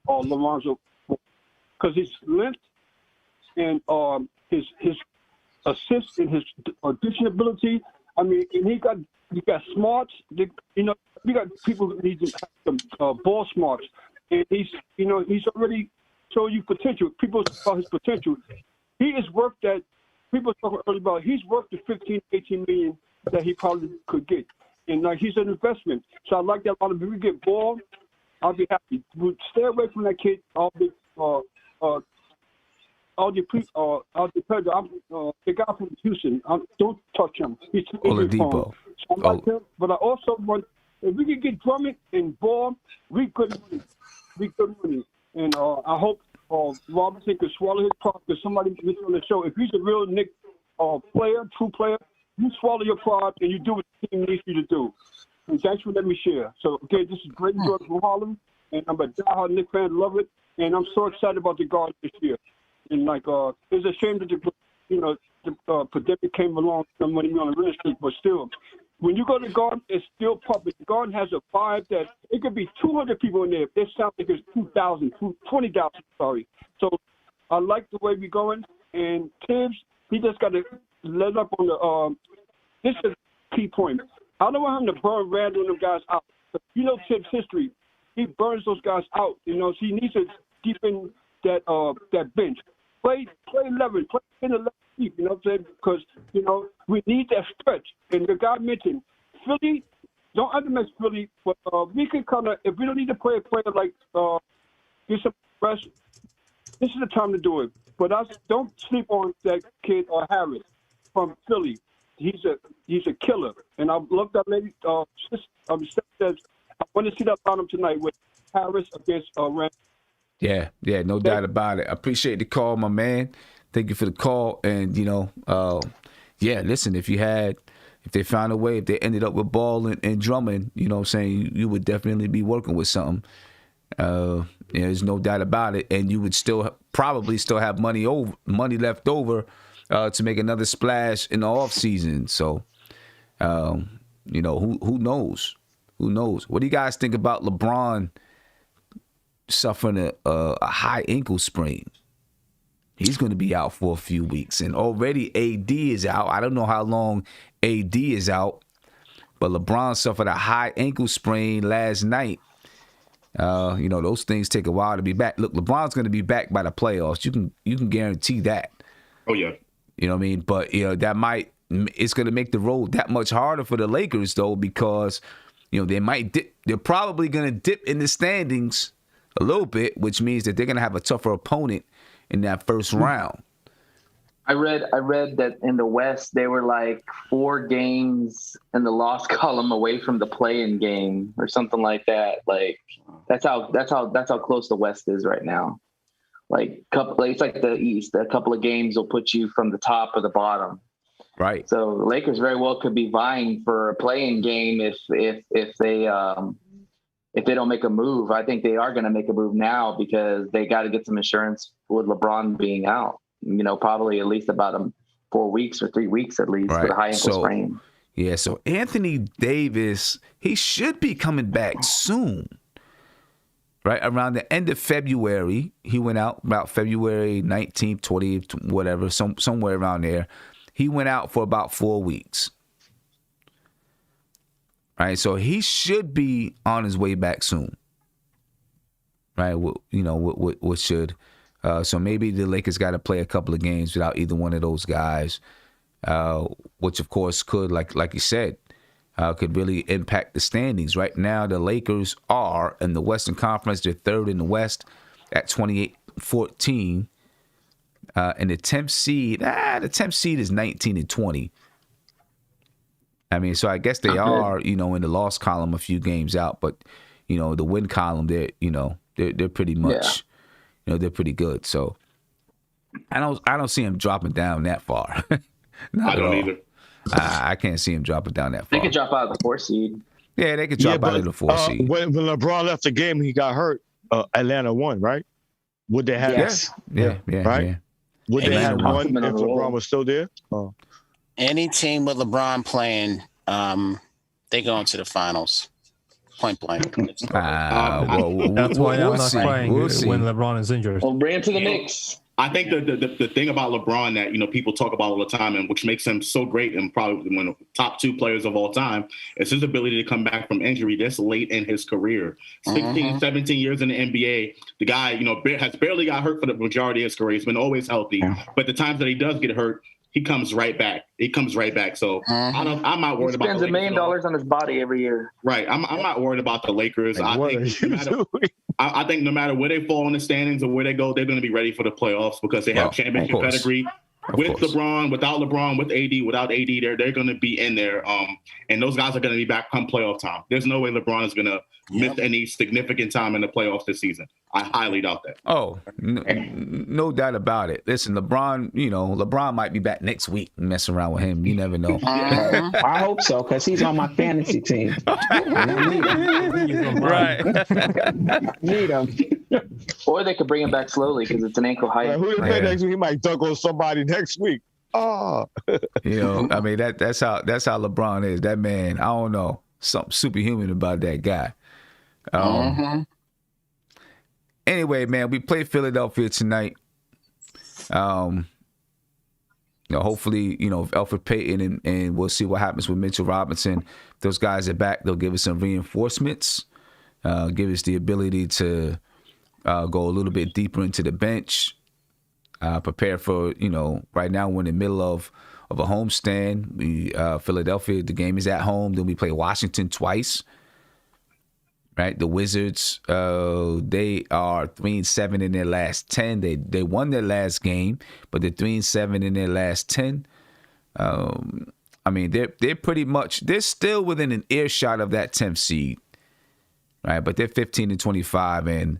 Speaker 11: Lorenzo, because his length and his assist and his audition ability. I mean, and he got smarts. We got people who need to have some ball smarts, and he's already showed you potential. People saw his potential. He is worth that. People talking earlier about he's worth the 15, 18 million that he probably could get, and he's an investment. So I like that a lot. If we get ball, I'll be happy. We'll stay away from that kid. The guy from Houston. Don't touch him. He's too
Speaker 1: Oladipo.
Speaker 11: So I like him, but I also want, if we can get Drummond and Ball, we good money. And I hope Robinson could swallow his pride, because somebody mentioned on the show, if he's a real Knicks true player, you swallow your pride and you do what the team needs you to do. And thanks for letting me share. So, okay, this is Drayton Jordan from Harlem, and I'm a diehard Knicks fan, love it, and I'm so excited about the Garden this year. And it's a shame that the pandemic came along when we on the real estate, but still, when you go to the Garden, it's still public. The Garden has a vibe that it could be 200 people in there. It sounds like it's 2,000, 20,000, sorry. So I like the way we're going. And Tibbs, he just got to let up on the this is a key point. I don't want him to burn Randall and them guys out. Tibbs' history. He burns those guys out. So he needs to deepen that bench. Play 11, play in the left deep, you know what I'm saying? Because, we need that stretch. And the guy mentioned, Philly, don't underestimate Philly, but we can if we don't need to play a player like get some rest, this is the time to do it. But don't sleep on that kid Harris from Philly. He's a killer. And I love that lady. Says, I want to see that bottom tonight with Harris against Rand.
Speaker 1: Yeah, no doubt about it. I appreciate the call, my man. Thank you for the call. And, listen, if they found a way, if they ended up with Ball and Drummond, you know what I'm saying, you would definitely be working with something. There's no doubt about it. And you would probably still have money left over to make another splash in the off season. So, who knows? Who knows? What do you guys think about LeBron suffering a high ankle sprain? He's going to be out for a few weeks, and already AD is out. I don't know how long AD is out, but LeBron suffered a high ankle sprain last night. Those things take a while to be back. Look, LeBron's going to be back by the playoffs. You can guarantee that.
Speaker 3: Oh yeah.
Speaker 1: You know what I mean? But it's going to make the road that much harder for the Lakers though, because they might dip. They're probably going to dip in the standings a little bit, which means that they're going to have a tougher opponent in that first round.
Speaker 7: I read that in the West they were like 4 games in the loss column away from the play-in game or something like that. Like that's how close the West is right now. It's like the East. A couple of games will put you from the top or the bottom.
Speaker 1: Right.
Speaker 7: So the Lakers very well could be vying for a play-in game if they don't make a move. I think they are going to make a move now because they got to get some insurance with LeBron being out. Probably at least about 4 weeks or 3 weeks at least with a high ankle sprain.
Speaker 1: Yeah, so Anthony Davis, he should be coming back soon. Right around the end of February, he went out about February 19th, 20th, whatever, somewhere around there. He went out for about 4 weeks. Right, so he should be on his way back soon. Right, what should. So maybe the Lakers got to play a couple of games without either one of those guys, which of course could, like you said, could really impact the standings. Right now, the Lakers are in the Western Conference. They're third in the West at 28-14. And the 10th seed is 19-20. I mean, so I guess they are, in the loss column a few games out, but the win column, they're pretty much, they're pretty good. So I don't see him dropping down that far.
Speaker 3: I don't either.
Speaker 1: I can't see him dropping down that far.
Speaker 7: They could drop out of the 4th seed.
Speaker 1: Yeah, they could drop out of the 4th seed.
Speaker 8: When LeBron left the game, he got hurt. Atlanta won, right? Would they have?
Speaker 7: Yes.
Speaker 1: Yeah.
Speaker 8: Right.
Speaker 1: Yeah.
Speaker 8: Would they have won if LeBron was still there?
Speaker 5: Any team with LeBron playing, they go into the finals. Point blank.
Speaker 2: That's why I'm not crying when LeBron is injured.
Speaker 7: Well, bring him to the Knicks.
Speaker 3: I think the thing about LeBron that people talk about all the time and which makes him so great and probably one of the top 2 players of all time is his ability to come back from injury this late in his career. 16, 17 years in the NBA, the guy has barely got hurt for the majority of his career. He's been always healthy, but the times that he does get hurt, he comes right back. So I'm not worried about.
Speaker 7: He spends $1 million on his body every year.
Speaker 3: Right. I'm not worried about the Lakers. I think no matter where they fall in the standings or where they go, they're going to be ready for the playoffs because they have championship pedigree. With LeBron, without LeBron, with AD, without AD, they're going to be in there. And those guys are going to be back come playoff time. There's no way LeBron is going to miss any significant time in the playoffs this season. I highly doubt that.
Speaker 1: Oh, no doubt about it. Listen, LeBron might be back next week messing around with him. You never know.
Speaker 6: I hope so, because he's on my fantasy team.
Speaker 1: Right.
Speaker 6: Need him.
Speaker 7: Or they could bring him back slowly because it's an ankle height.
Speaker 8: Who they play next week? He might dunk on somebody next week. I
Speaker 1: mean that's how LeBron is. That man, I don't know, something superhuman about that guy. Anyway, man, we play Philadelphia tonight. Hopefully, Elfrid Payton and we'll see what happens with Mitchell Robinson. If those guys are back, they'll give us some reinforcements, give us the ability to go a little bit deeper into the bench, prepare for, right now we're in the middle of a homestand. Philadelphia, the game is at home. Then we play Washington twice. Right, the Wizards, they are 3-7 in their last 10. They won their last game, but they're 3-7 in their last 10. I mean, they're pretty much, they're still within an earshot of that 10th seed, right? But they're 15-25, and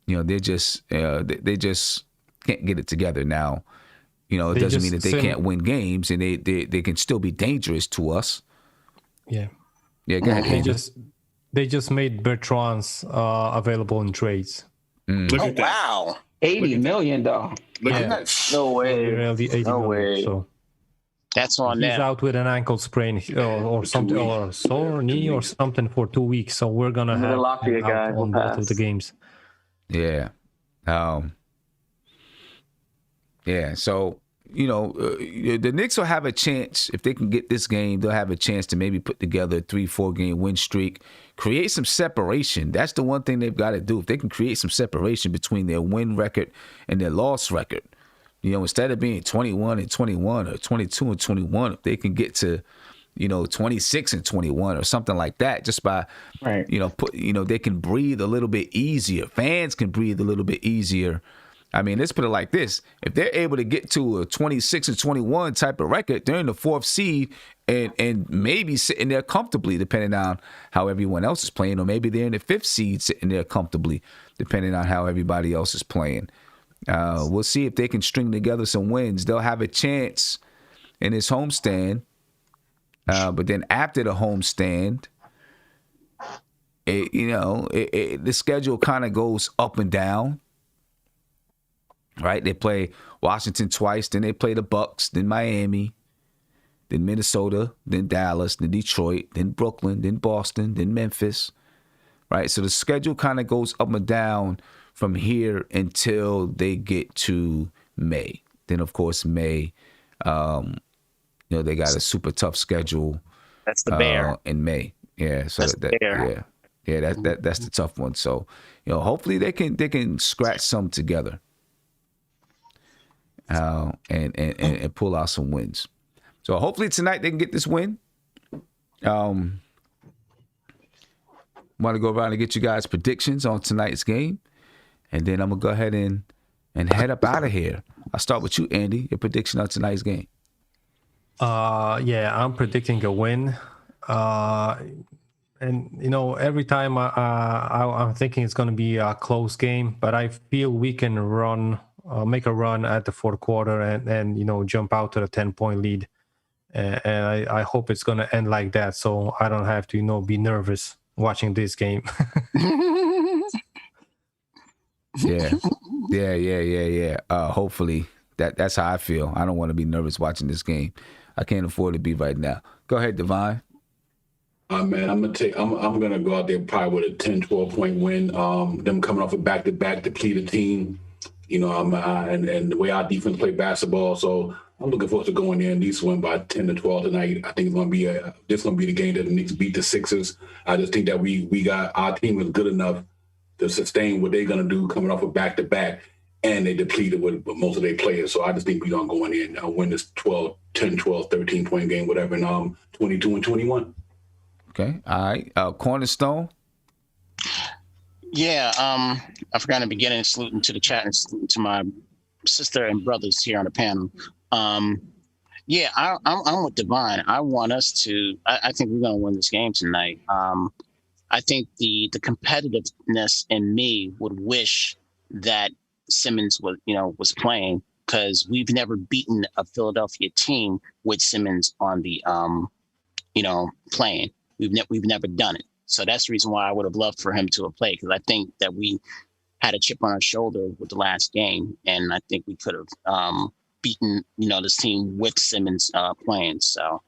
Speaker 1: they just can't get it together now. It doesn't mean that they can't win games, and they can still be dangerous to us.
Speaker 2: Yeah.
Speaker 1: Yeah, go ahead.
Speaker 2: They just made Bertrand's available in trades.
Speaker 5: Oh, wow.
Speaker 6: $80 million, though.
Speaker 7: No way.
Speaker 2: Really 80
Speaker 7: No
Speaker 2: million,
Speaker 7: way.
Speaker 2: so.
Speaker 5: That's on
Speaker 2: He's
Speaker 5: them.
Speaker 2: out with an ankle sprain or something, or sore knee or something for 2 weeks. So we're gonna have
Speaker 7: Latvia
Speaker 2: him
Speaker 7: guy
Speaker 2: out
Speaker 7: will
Speaker 2: on both of the
Speaker 7: pass.
Speaker 2: games.
Speaker 1: Yeah. Yeah. So, the Knicks will have a chance if they can get this game. They'll have a chance to maybe put together a 3-4 game win streak, create some separation. That's the one thing they've got to do. If they can create some separation between their win record and their loss record, instead of being 21-21 or 22-21, if they can get to 26-21 or something like that, just by they can breathe a little bit easier. Fans can breathe a little bit easier. I mean, let's put it like this: if they're able to get to a 26-21 type of record, they're in the 4th seed and maybe sitting there comfortably, depending on how everyone else is playing, or maybe they're in the 5th seed sitting there comfortably, depending on how everybody else is playing. We'll see if they can string together some wins. They'll have a chance in this homestand. But then after the homestand, the schedule kind of goes up and down. Right? They play Washington twice, then they play the Bucks, then Miami, then Minnesota, then Dallas, then Detroit, then Brooklyn, then Boston, then Memphis. Right? So the schedule kind of goes up and down from here until they get to May. Then, of course, May, they got a super tough schedule.
Speaker 5: That's the bear
Speaker 1: in May. Yeah, so that's the tough one. So, hopefully they can scratch some together, and pull out some wins. So hopefully tonight they can get this win. Want to go around and get you guys predictions on tonight's game, and then I'm gonna go ahead and head up out of here. I'll start with you, Andy. Your prediction on tonight's game.
Speaker 2: I'm predicting a win. And every time I'm thinking it's going to be a close game, but I feel we can make a run at the 4th quarter and jump out to the 10-point lead. And I hope it's going to end like that, so I don't have to be nervous watching this game.
Speaker 1: Yeah. Hopefully that's how I feel. I don't want to be nervous watching this game. I can't afford to be right now. Go ahead, Divine.
Speaker 4: Man, I'm gonna go out there probably with a 10-12 point win. Them coming off a back-to-back depleted team, and the way our defense play basketball. So I'm looking forward to going there and at least win by 10-12 tonight. I think it's gonna be the game that the Knicks beat the Sixers. I just think that we got our team is good enough to sustain what they're gonna do coming off a back-to-back, and they depleted with most of their players. So I just think we're gonna go in there and win this 10, 12, 13 point game, whatever, and 22-21.
Speaker 1: Okay. All right. Cornerstone.
Speaker 5: Yeah. I forgot in the beginning, saluting to the chat and saluting to my sister and brothers here on the panel. I'm with Divine. I want us to. I think we're going to win this game tonight. I think the competitiveness in me would wish that Simmons was playing, because we've never beaten a Philadelphia team with Simmons on the playing. We've never done it. So that's the reason why I would have loved for him to have played, because I think that we had a chip on our shoulder with the last game, and I think we could have beaten this team with Simmons playing. So,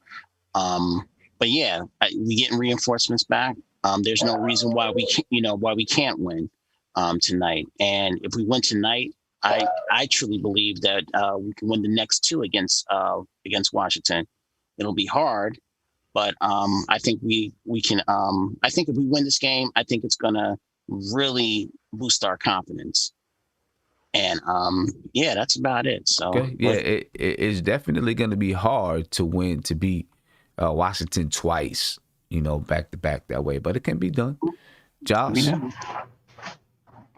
Speaker 5: but yeah, we getting reinforcements back. There's no reason why we can't win tonight. And if we win tonight, I truly believe that we can win the next 2 against Washington. It'll be hard, but I think we can. I think if we win this game, I think it's gonna really boost our confidence. And that's about it. So
Speaker 1: it is definitely going to be hard to beat Washington twice, back to back that way, but it can be done. Josh.
Speaker 5: Yeah.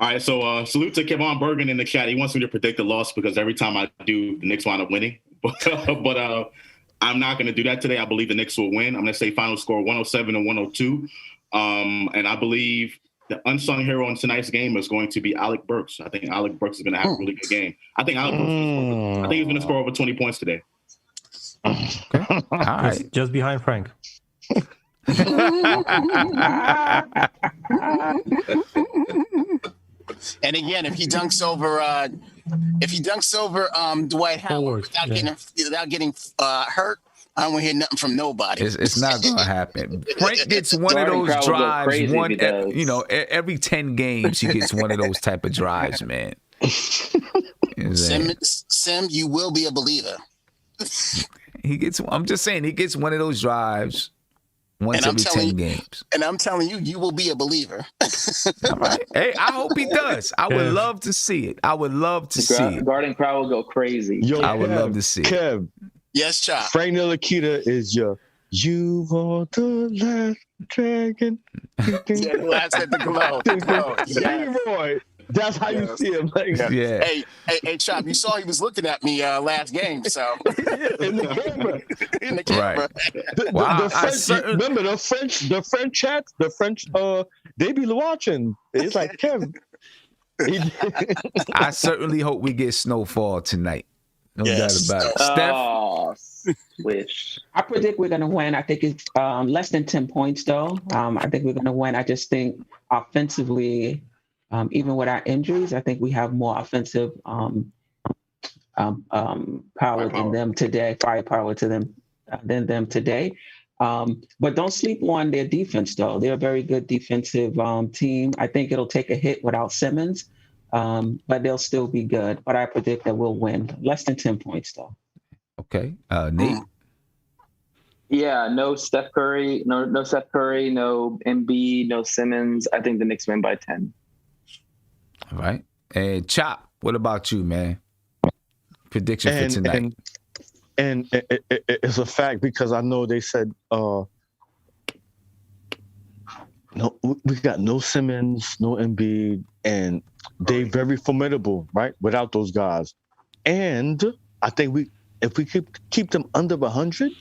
Speaker 3: All right, so salute to Kevon Bergen in the chat. He wants me to predict the loss because every time I do, the Knicks wind up winning. But I'm not going to do that today. I believe the Knicks will win. I'm going to say final score 107-102. And I believe the unsung hero in tonight's game is going to be Alec Burks. I think Alec Burks is going to have a really good game. I think Alec Burks he's going to score over 20 points today.
Speaker 1: Okay. All right.
Speaker 2: Just behind Frank.
Speaker 5: And again, if he dunks over If he dunks over Dwight Howard without getting hurt, I don't want to hear nothing from nobody.
Speaker 1: It's not gonna happen. Frank gets one of those drives. Every 10 games he gets one of those type of drives, man.
Speaker 5: Sim, you will be a believer.
Speaker 1: I'm just saying, he gets one of those drives once every 10 games.
Speaker 5: And I'm telling you, you will be a believer.
Speaker 1: All right. Hey, I hope he does. I would love to see it. I would love to see it.
Speaker 7: Guarding crowd will go crazy.
Speaker 1: I would love to see it.
Speaker 8: Kev.
Speaker 5: Yes, Chop.
Speaker 8: Frank Ntilikina is your "You Are the Last Dragon."
Speaker 5: Last at the glow.
Speaker 8: Leroy. That's how you see him.
Speaker 1: Yeah.
Speaker 5: Hey, Chop, you saw he was looking at me last game, so.
Speaker 8: In the camera.
Speaker 5: In the camera.
Speaker 8: Right. Remember the French chat, they be watching. It's like, Kevin.
Speaker 1: I certainly hope we get snowfall tonight. No doubt about it. Steph?
Speaker 7: Wish.
Speaker 6: I predict we're going to win. I think it's less than 10 points, though. I think we're going to win. I just think offensively, even with our injuries, I think we have more offensive power than them today, firepower to them than them today. But don't sleep on their defense, though. They're a very good defensive team. I think it'll take a hit without Simmons, but they'll still be good. But I predict that we'll win. Less than 10 points, though.
Speaker 1: Okay. Nate?
Speaker 7: Yeah, no Steph Curry, no Steph Curry, no Embiid, no Simmons. I think the Knicks win by 10.
Speaker 1: All right. And Chop, what about you, man? Prediction for tonight.
Speaker 8: And it's a fact because I know they said no, we got no Simmons, no Embiid, and they very formidable, right? Without those guys. And I think if we keep them under 100,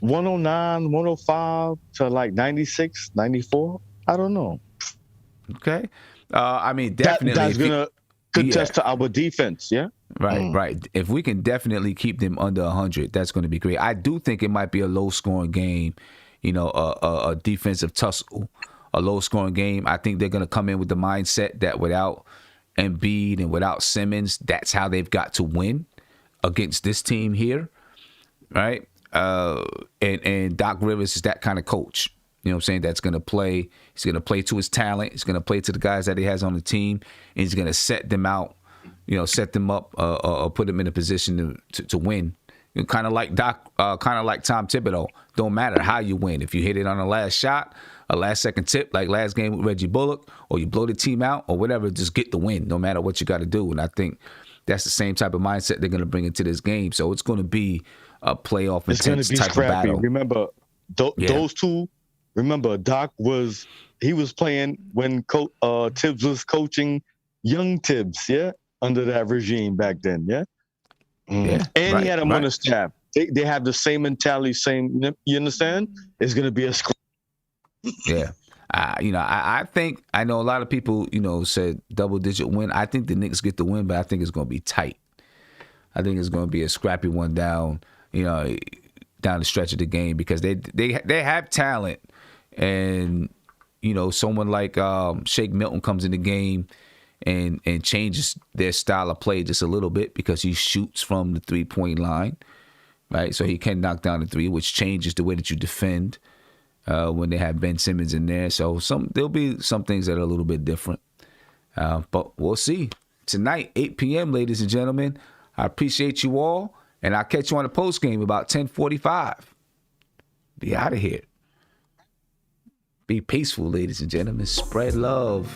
Speaker 8: 109, 105 to like 96, 94, I don't know.
Speaker 1: Okay. I mean, definitely.
Speaker 8: That's going to contest to our defense, yeah?
Speaker 1: Right, right. If we can definitely keep them under 100, that's going to be great. I do think it might be a low-scoring game, a defensive tussle, a low-scoring game. I think they're going to come in with the mindset that without Embiid and without Simmons, that's how they've got to win against this team here, right? And Doc Rivers is that kind of coach. You know what I'm saying? That's going to play. He's going to play to his talent. He's going to play to the guys that he has on the team. And he's going to set them out, set them up, or put them in a position to win. Kind of like Tom Thibodeau. Don't matter how you win. If you hit it on the last shot, a last second tip, like last game with Reggie Bullock, or you blow the team out or whatever, just get the win, no matter what you got to do. And I think that's the same type of mindset they're going to bring into this game. So it's going to be a playoff intense type of battle.
Speaker 8: Remember, those two. Remember, Doc was playing when Tibbs was coaching young Tibbs, yeah, under that regime back then, yeah. And he had him on his staff. They have the same mentality, you understand? It's gonna be a scrum.
Speaker 1: Yeah. I think I know a lot of people, said double-digit win. I think the Knicks get the win, but I think it's gonna be tight. I think it's gonna be a scrappy one down the stretch of the game because they have talent. And, someone like Shake Milton comes in the game and changes their style of play just a little bit because he shoots from the three-point line, right? So he can knock down the three, which changes the way that you defend when they have Ben Simmons in there. So there'll be some things that are a little bit different. But we'll see. Tonight, 8 p.m., ladies and gentlemen. I appreciate you all, and I'll catch you on the post game about 10:45. Be out of here. Be peaceful, ladies and gentlemen. Spread love.